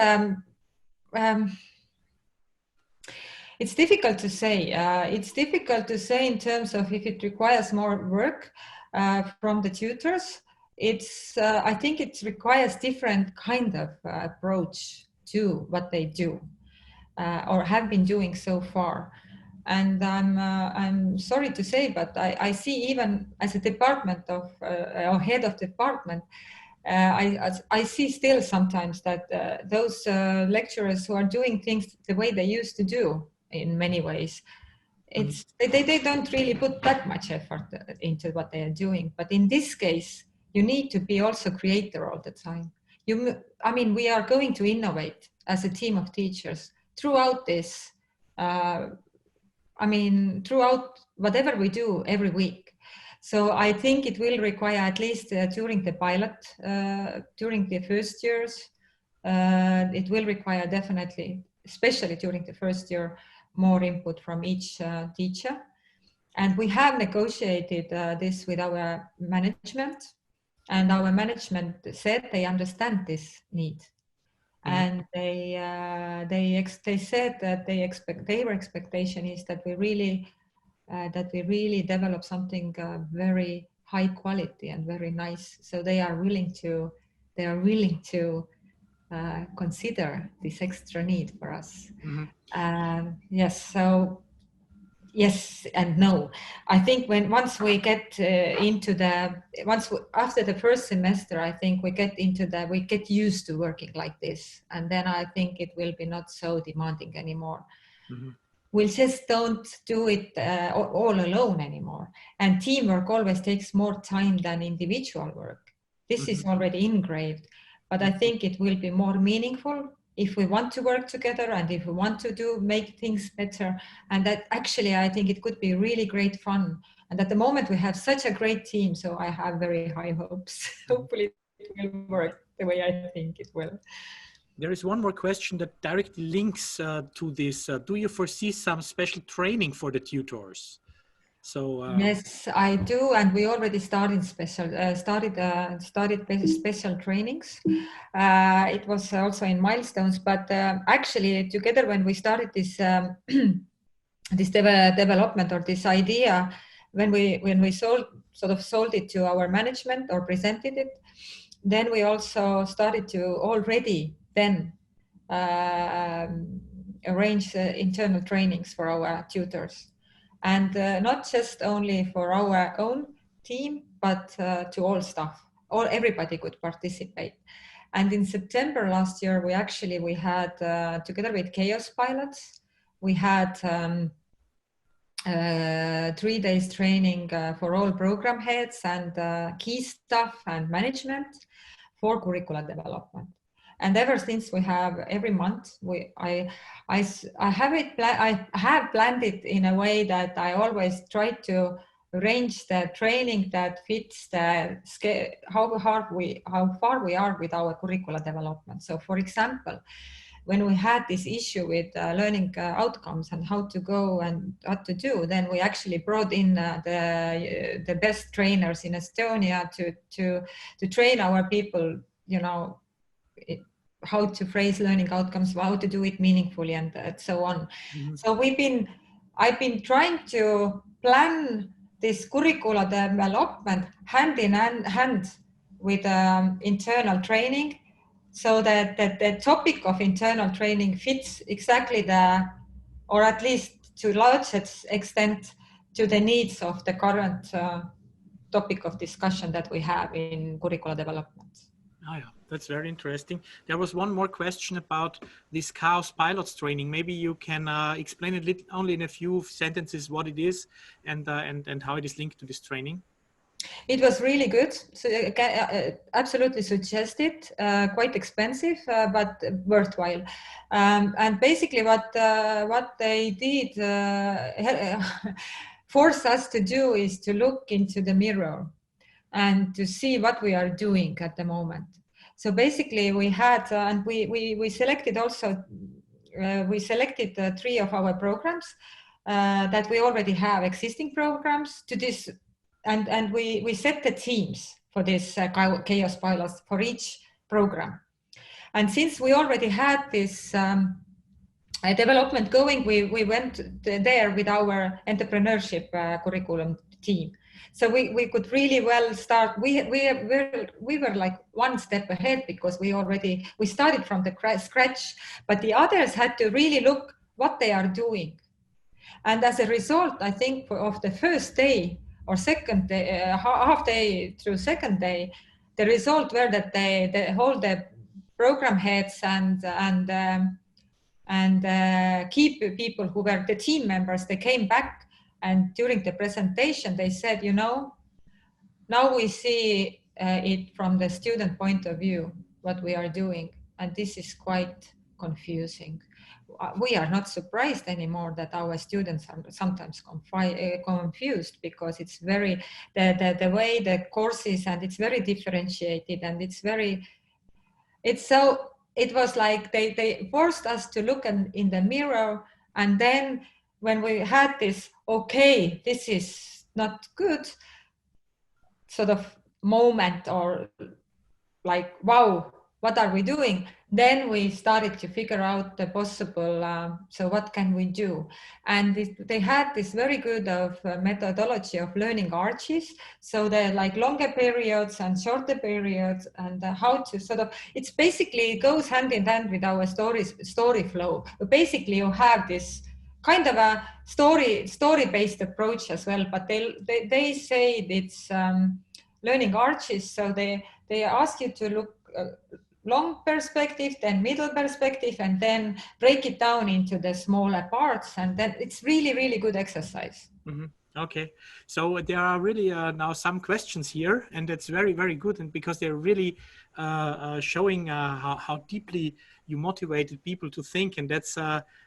it's difficult to say. It's difficult to say in terms of if it requires more work from the tutors. I think it requires different kind of approach to what they do or have been doing so far. And I'm sorry to say, but I see, even as a department or head of department, I see still sometimes that those lecturers who are doing things the way they used to do, in many ways, they don't really put that much effort into what they are doing. But in this case, you need to be also creator all the time. I mean, we are going to innovate as a team of teachers throughout this. I mean, throughout whatever we do every week. So I think it will require, at least during the pilot, during the first years, it will require definitely, especially during the first year, more input from each teacher. And we have negotiated this with our management, and our management said they understand this need. And they said that their expectation is that we really develop something very high quality and very nice. So they are willing to consider this extra need for us. Yes. So Yes and no. I think once we get after the first semester, I think we get used to working like this, and then I think it will be not so demanding anymore. Mm-hmm. We just don't do it all alone anymore, and teamwork always takes more time than individual work. This is already engraved, but I think it will be more meaningful if we want to work together and if we want to make things better. And that actually, I think it could be really great fun. And at the moment, we have such a great team, so I have very high hopes. Hopefully, it will work the way I think it will. There is one more question that directly links to this. Do you foresee some special training for the tutors? So Yes, I do, and we already started special trainings. It was also in milestones, but actually, together when we started this this development or this idea, when we sold it to our management or presented it, then we also started to already then arrange internal trainings for our tutors, and not just only for our own team, but to all staff, or everybody could participate. And in September last year, we had together with Chaos Pilots, we had 3 days training for all program heads and key staff and management for curricular development. And ever since, we have every month, I have planned it in a way that I always try to arrange the training that fits the scale, how far we are with our curricular development. So, for example, when we had this issue with learning outcomes and how to go and what to do, then we actually brought in the best trainers in Estonia to train our people, how to phrase learning outcomes, how to do it meaningfully, and so on. So I've been trying to plan this curricular development hand in hand with internal training, so that the topic of internal training fits exactly or at least to largest extent, to the needs of the current topic of discussion that we have in curricular development. Oh yeah, that's very interesting. There was one more question about this Chaos Pilots training. Maybe you can explain it only in a few sentences what it is and how it is linked to this training. It was really good. So absolutely suggested. Quite expensive, but worthwhile. And basically, what they did force us to do is to look into the mirror and to see what we are doing at the moment. So basically, we had and we selected also we selected 3 of our programs that we already have existing programs to this. And we set the teams for this Chaos Pilots for each program. And since we already had this development going, we went there with our entrepreneurship curriculum team. So we could really well start. We were like one step ahead because we started from the scratch, but the others had to really look what they are doing. And as a result, I think of the first day or second day, half day through second day, the result were that the program heads and key people who were the team members, they came back, and during the presentation they said, now we see it from the student point of view, what we are doing, and this is quite confusing. We are not surprised anymore that our students are sometimes confused, because it's very the way the courses, and it's very differentiated, and it was like they forced us to look in the mirror. And then when we had this, okay, this is not good sort of moment, or like, wow, what are we doing? Then we started to figure out the possible, so what can we do? And they had this very good methodology of learning arches. So they're like longer periods and shorter periods, and how to sort of, it's basically, it goes hand in hand with our story flow. But basically you have this kind of a story-based approach as well, but they say it's learning arches, so they ask you to look long perspective, then middle perspective, and then break it down into the smaller parts, and then it's really good exercise. Mm-hmm. Okay, so there are really now some questions here, and that's very good, and because they're really showing how deeply you motivated people to think, and that's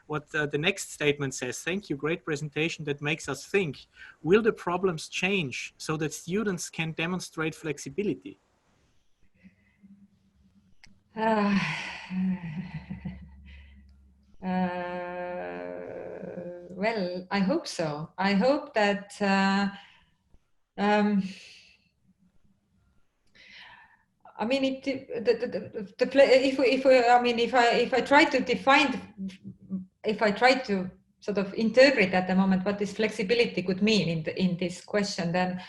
what the next statement says. Thank you, great presentation that makes us think. Will the problems change so that students can demonstrate flexibility? Well, I hope so. I hope that I mean, if I try to define, if I try to sort of interpret at the moment what this flexibility could mean in this question, then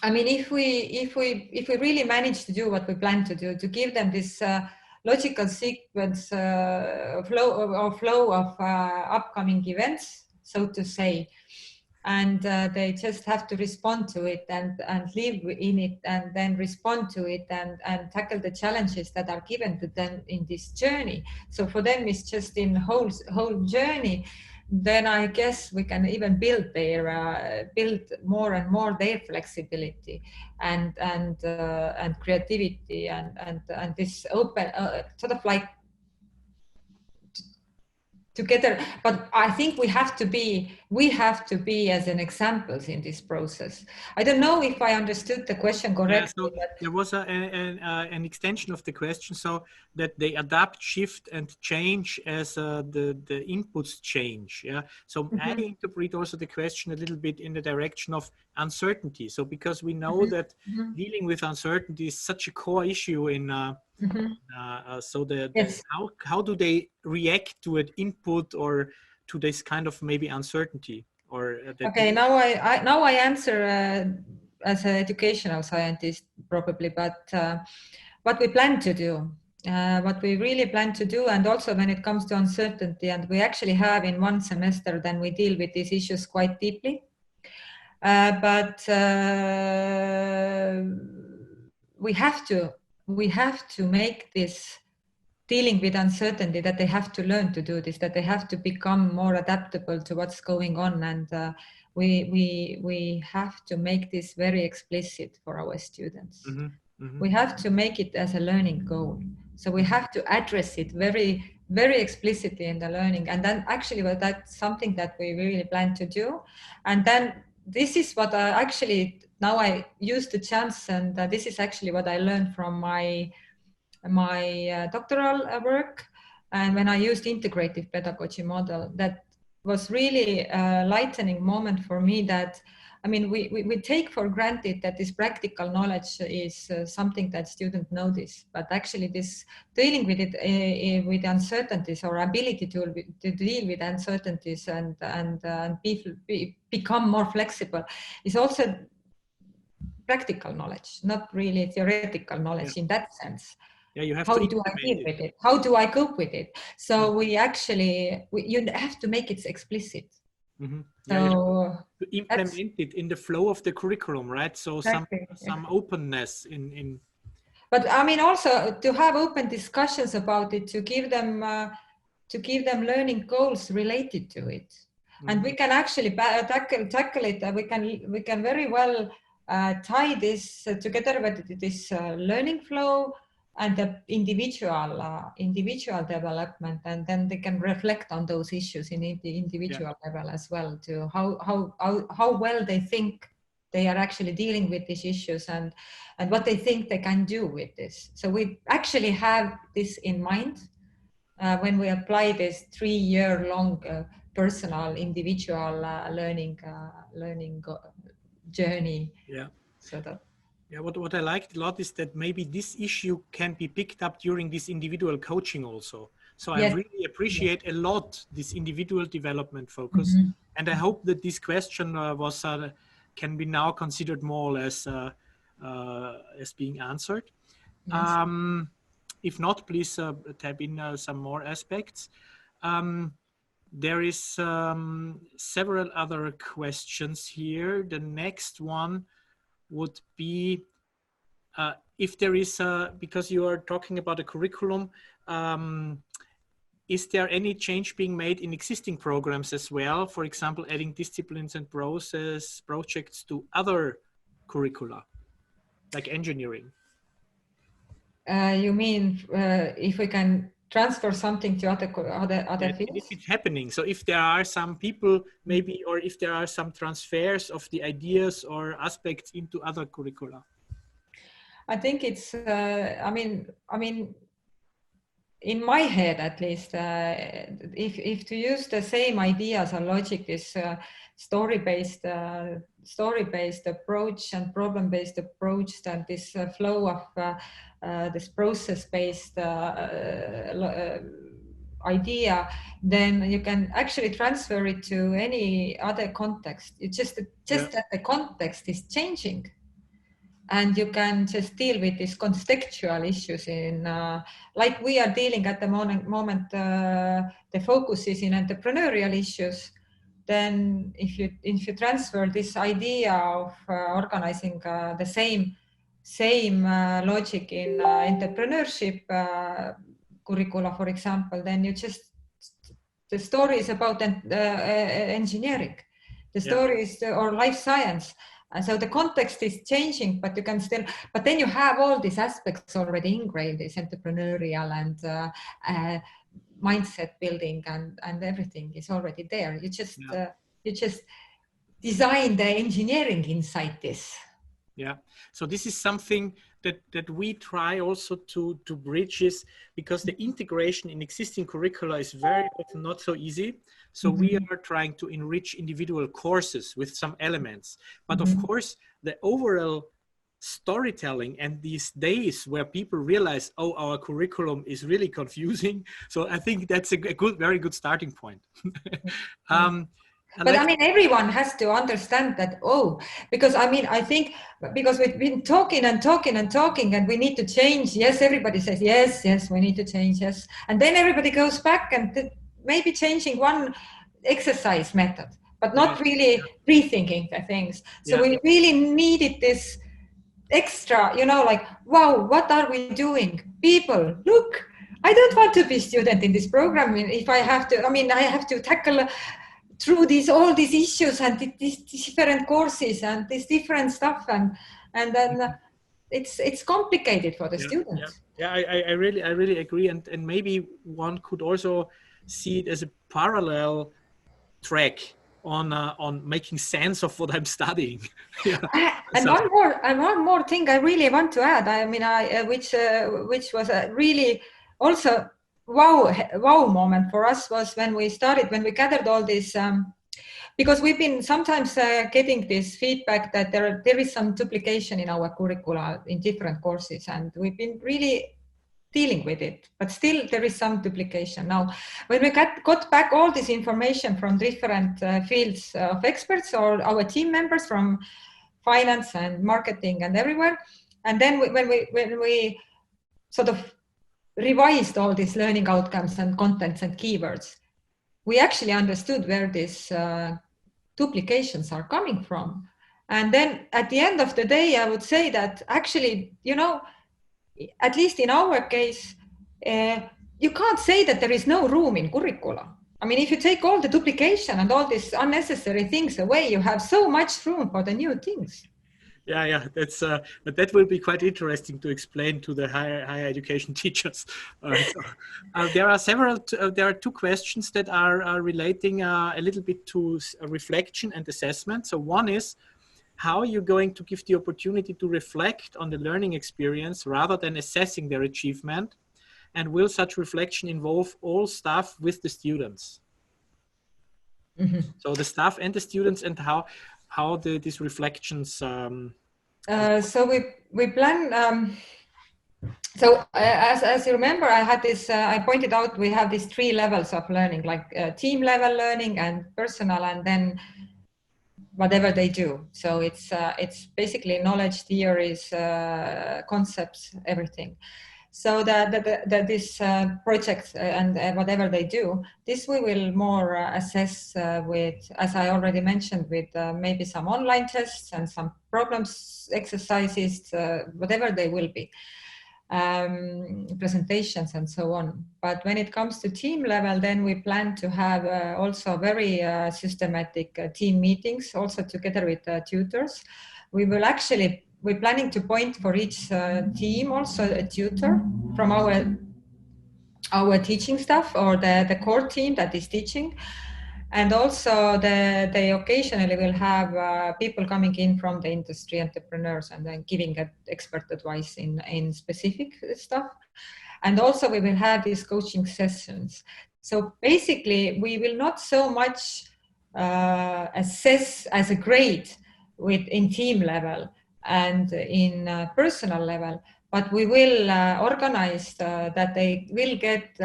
I mean, if we really manage to do what we plan to do, to give them this logical sequence flow of upcoming events, so to say, and they just have to respond to it and live in it, and then respond to it and tackle the challenges that are given to them in this journey. So for them, it's just in whole journey. Then I guess we can even build more and more their flexibility and creativity and this open sort of like together. But I think we have to be as an examples in this process. I don't know if I understood the question correctly. Yeah, so there was an extension of the question, so that they adapt, shift, and change as the inputs change. Yeah. So I interpret also the question a little bit in the direction of uncertainty. So because we know that dealing with uncertainty is such a core issue in so Yes. how do they react to an input or to this kind of maybe uncertainty? Or okay, now I answer as an educational scientist probably, but what we plan to do, what we really plan to do, and also when it comes to uncertainty, and we actually have in one semester, then we deal with these issues quite deeply. But we have to make this dealing with uncertainty, that they have to learn to do this, that they have to become more adaptable to what's going on, and we have to make this very explicit for our students. We have to make it as a learning goal, so we have to address it very explicitly in the learning, and then actually that's something that we really plan to do. And then this is what now I use the chance, and this is actually what I learned from my doctoral work, and when I used integrative pedagogy model, that was really a lightening moment for me. That I mean, we take for granted that this practical knowledge is something that students know this, but actually this dealing with it with uncertainties, or ability to deal with uncertainties and become more flexible, is also practical knowledge, not really theoretical knowledge in that sense. Yeah, you have How to do I deal with it? How do I cope with it? So you have to make it explicit. So to implement it in the flow of the curriculum, right? So exactly, some openness in. But I mean, also to have open discussions about it, to give them learning goals related to it, and we can actually tackle it. We can very well tie this together with this learning flow and the individual development, and then they can reflect on those issues in the individual level as well, to how well they think they are actually dealing with these issues, and what they think they can do with this. So we actually have this in mind when we apply this 3-year-long personal individual learning journey. Yeah. So that. Yeah, what I liked a lot is that maybe this issue can be picked up during this individual coaching also. So I really appreciate a lot this individual development focus, and I hope that this question can be now considered more or less as being answered. Yes. If not, please tab in some more aspects. There is several other questions here. The next one would be if there is because you are talking about a curriculum, is there any change being made in existing programs as well? For example, adding disciplines and process projects to other curricula, like engineering? You mean if we can transfer something to other fields? If it's happening. So if there are some people maybe, or if there are some transfers of the ideas or aspects into other curricula. I think it's, I mean, in my head at least, if to use the same ideas and logic, this story-based approach and problem-based approach, and this flow of this process-based idea, then you can actually transfer it to any other context. It's just that the context is changing. And you can just deal with these contextual issues in, like we are dealing at the moment, the focus is in entrepreneurial issues. Then if you transfer this idea of organizing the same logic in entrepreneurship curricula, for example, then you just, the story is about engineering. The story is, or life science. And so the context is changing, but you can still, but then you have all these aspects already ingrained, this entrepreneurial and mindset building and everything is already there. You just design the engineering inside this. Yeah, so this is something that we try also to bridge, is because the integration in existing curricula is very often not so easy. So we are trying to enrich individual courses with some elements. But of course, the overall storytelling and these days where people realize, oh, our curriculum is really confusing. So I think that's a good, very good starting point. But I mean, everyone has to understand that, because I mean, I think because we've been talking and talking and talking and we need to change. Yes, everybody says, yes, we need to change, yes. And then everybody goes back and maybe changing one exercise method, but not really rethinking the things. So we really needed this extra, like, wow, what are we doing? People, look, I don't want to be a student in this program. If I have to, I have to tackle through all these issues and these different courses and this different stuff, and then it's complicated for the students. I really agree, and maybe one could also see it as a parallel track on making sense of what I'm studying. And one more thing I really want to add. I mean, which was a really also wow moment for us was when we gathered all this, because we've been sometimes getting this feedback that there is some duplication in our curricula in different courses, and we've been really dealing with it, but still there is some duplication. Now, when we got back all this information from different fields of experts or our team members from finance and marketing and everywhere, and then when we sort of revised all these learning outcomes and contents and keywords, we actually understood where these duplications are coming from. And then at the end of the day, I would say that actually, at least in our case, you can't say that there is no room in curricula. I mean, if you take all the duplication and all these unnecessary things away, you have so much room for the new things. Yeah, that's but that will be quite interesting to explain to the higher education teachers. There are two questions that are relating a little bit to reflection and assessment. So one is, how are you going to give the opportunity to reflect on the learning experience rather than assessing their achievement? And will such reflection involve all staff with the students? So the staff and the students, and how these reflections. So we plan. So as you remember, I had this. I pointed out we have these 3 levels of learning, like team level learning and personal, and then whatever they do. So it's basically knowledge, theories, concepts, everything. So this project and whatever they do, this we will more assess with, as I already mentioned, with maybe some online tests and some problems exercises, whatever they will be, presentations and so on. But when it comes to team level, then we plan to have also very systematic team meetings, also together with tutors. We're planning to point for each team also a tutor from our teaching staff, or the core team that is teaching. And also they occasionally will have people coming in from the industry, entrepreneurs, and then giving expert advice in specific stuff. And also we will have these coaching sessions. So basically we will not so much assess as a grade in team level and in personal level, but we will organize that they will get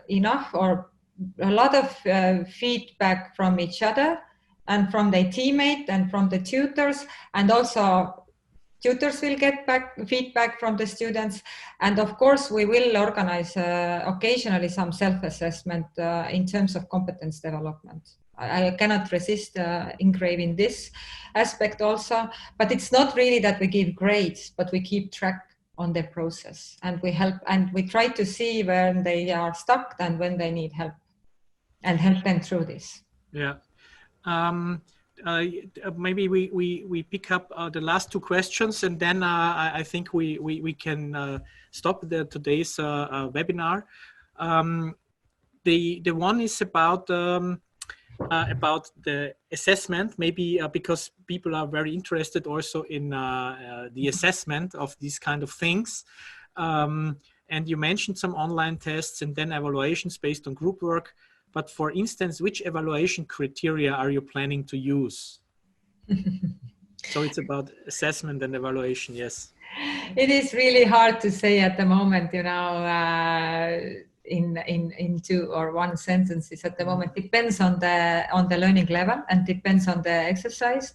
enough or a lot of feedback from each other and from their teammate and from the tutors, and also tutors will get feedback from the students. And of course we will organize occasionally some self-assessment in terms of competence development. I cannot resist engraving this aspect also, but it's not really that we give grades, but we keep track on their process, and we help, and we try to see when they are stuck and when they need help, and help them through this. Yeah. Maybe we pick up the last two questions, and then I think we can stop today's webinar. The one is about the assessment, maybe because people are very interested also in the assessment of these kind of things. And you mentioned some online tests and then evaluations based on group work. But for instance, which evaluation criteria are you planning to use? So it's about assessment and evaluation, yes. It is really hard to say at the moment, you know, in two or one sentences at the moment. Depends on the learning level and depends on the exercise.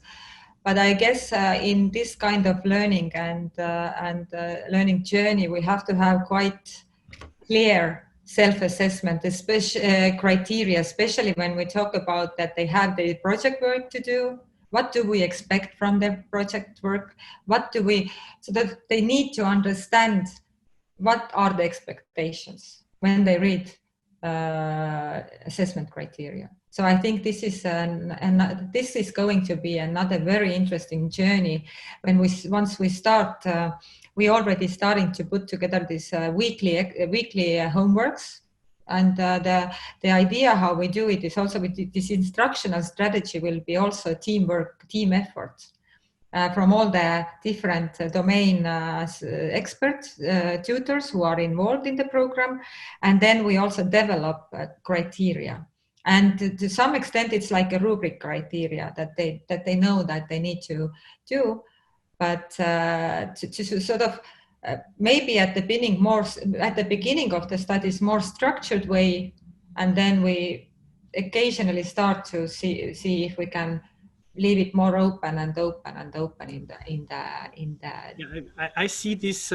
But I guess in this kind of learning and learning journey, we have to have quite clear self-assessment, especially criteria, especially when we talk about that they have the project work to do. What do we expect from their project work? So that they need to understand what are the expectations when they read assessment criteria. So I think this is this is going to be another very interesting journey when once we start. We already starting to put together this weekly homeworks, and the idea how we do it is also with this instructional strategy will be also teamwork, team effort from all the different domain experts, tutors who are involved in the program, and then we also develop criteria. And to some extent, it's like a rubric criteria that they know that they need to do. But to sort of maybe at the beginning of the studies, more structured way, and then we occasionally start to see if we can leave it more open and open and open in the. Yeah, I see this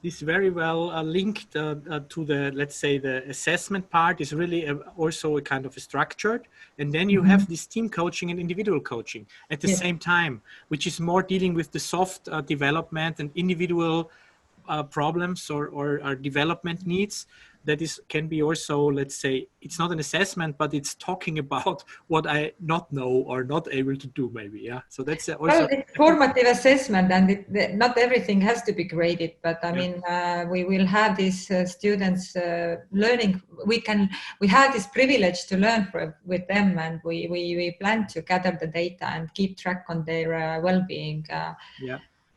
this very well linked to the, let's say, the assessment part is really also a kind of a structured, and then you have this team coaching and individual coaching at the same time, which is more dealing with the soft development and individual problems or development needs. That can be also, let's say, it's not an assessment, but it's talking about what I not know or not able to do, maybe. Yeah. So that's also. Well, it's formative assessment, and not everything has to be graded. But I mean, we will have these students learning. We have this privilege to learn with them, and we plan to gather the data and keep track on their well-being.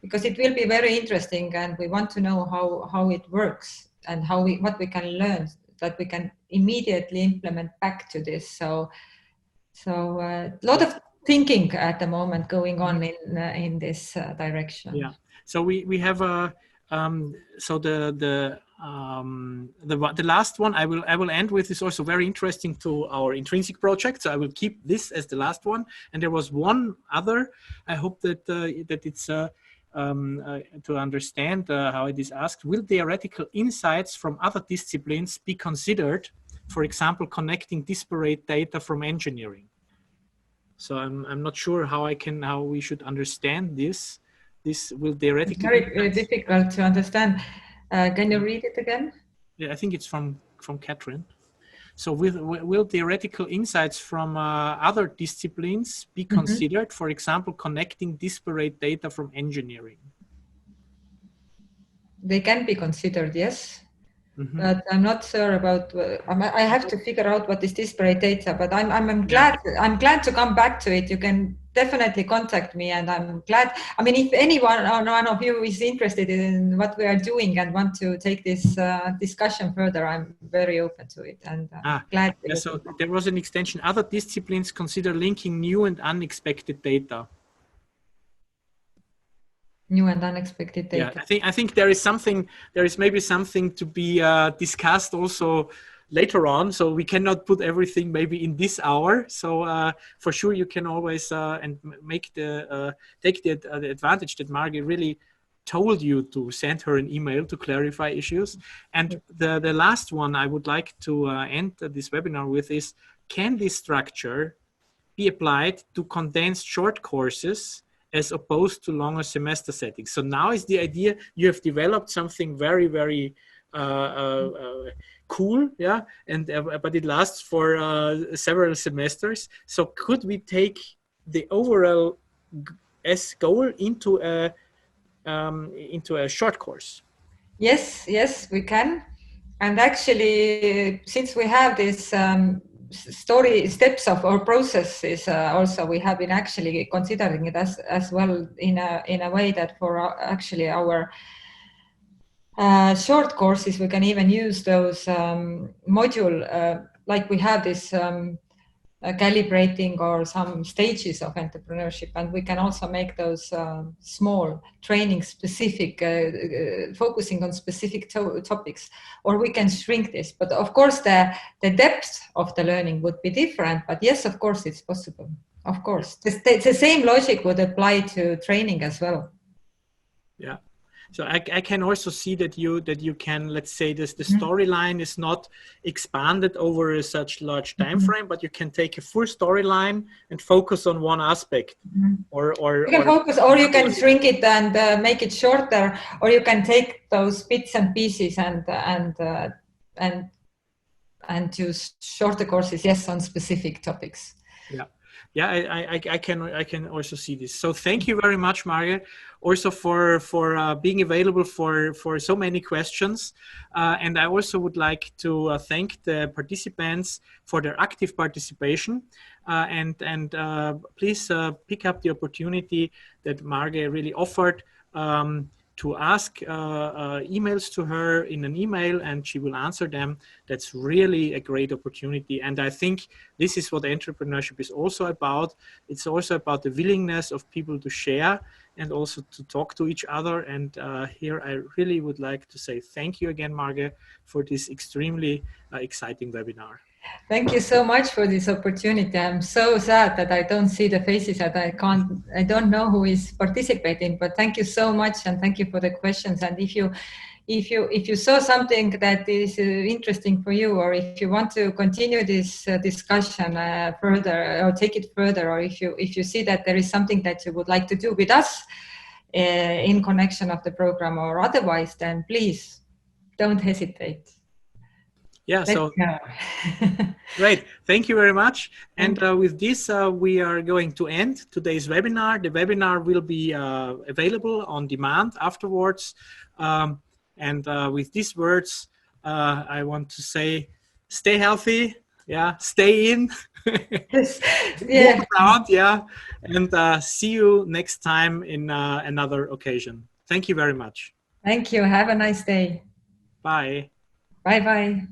Because it will be very interesting, and we want to know how it works and what we can learn that we can immediately implement back to this. So a lot of thinking at the moment going on in this direction. Yeah. So we have a so the last one I will end with is also very interesting to our intrinsic project. So I will keep this as the last one. And there was one other. I hope that that it's to understand how it is asked, will theoretical insights from other disciplines be considered, for example, connecting disparate data from engineering? So I'm not sure how we should understand this. This will theoretical. It's very difficult to understand. Can you read it again? Yeah, I think it's from Catherine. So will theoretical insights from other disciplines be considered, for example, connecting disparate data from engineering? They can be considered, yes. But I'm not sure about. I have to figure out what is disparate data. But I'm glad. I'm glad to come back to it. You can definitely contact me, and I'm glad. I mean, if anyone or one of you is interested in what we are doing and want to take this discussion further, I'm very open to it, and glad. Yeah, so there was an extension. Other disciplines consider linking new and unexpected data. New and unexpected data. Yeah, I think there is maybe something to be discussed also later on. So we cannot put everything maybe in this hour. So for sure you can always and make take the advantage that Marge really told you to send her an email to clarify issues. And the last one I would like to end this webinar with is, can this structure be applied to condensed short courses as opposed to longer semester settings? So now is the idea, you have developed something very, very cool, yeah, and but it lasts for several semesters. So could we take the overall as goal into a short course? Yes, we can. And actually, since we have this story steps of our processes, also we have been actually considering it as well in a way that for actually our short courses we can even use those module like we have this calibrating or some stages of entrepreneurship, and we can also make those small training specific focusing on specific topics, or we can shrink this. But of course the depth of the learning would be different, but yes, of course it's possible. Of course the same logic would apply to training as well. Yeah. So I can also see that you can, let's say the storyline is not expanded over such large time frame, but you can take a full storyline and focus on one aspect, or you can focus, or you can shrink it and make it shorter, or you can take those bits and pieces and choose shorter courses, yes, on specific topics. Yeah, I can also see this. So thank you very much, Marge, also for being available for so many questions. And I also would like to thank the participants for their active participation. And please pick up the opportunity that Marge really offered to ask emails to her in an email, and she will answer them. That's really a great opportunity. And I think this is what entrepreneurship is also about. It's also about the willingness of people to share and also to talk to each other. And here I really would like to say thank you again, Marge, for this extremely exciting webinar. Thank you so much for this opportunity. I'm so sad that I don't see the faces, that I don't know who is participating, but thank you so much, and thank you for the questions. And if you saw something that is interesting for you, or if you want to continue this discussion further or take it further, or if you see that there is something that you would like to do with us in connection of the program or otherwise, then please don't hesitate. Yeah, so great. Thank you very much. And with this, we are going to end today's webinar. The webinar will be available on demand afterwards. And with these words, I want to say, stay healthy. Yeah, stay in. Yeah. Move around. Yeah. And see you next time in another occasion. Thank you very much. Thank you. Have a nice day. Bye. Bye-bye.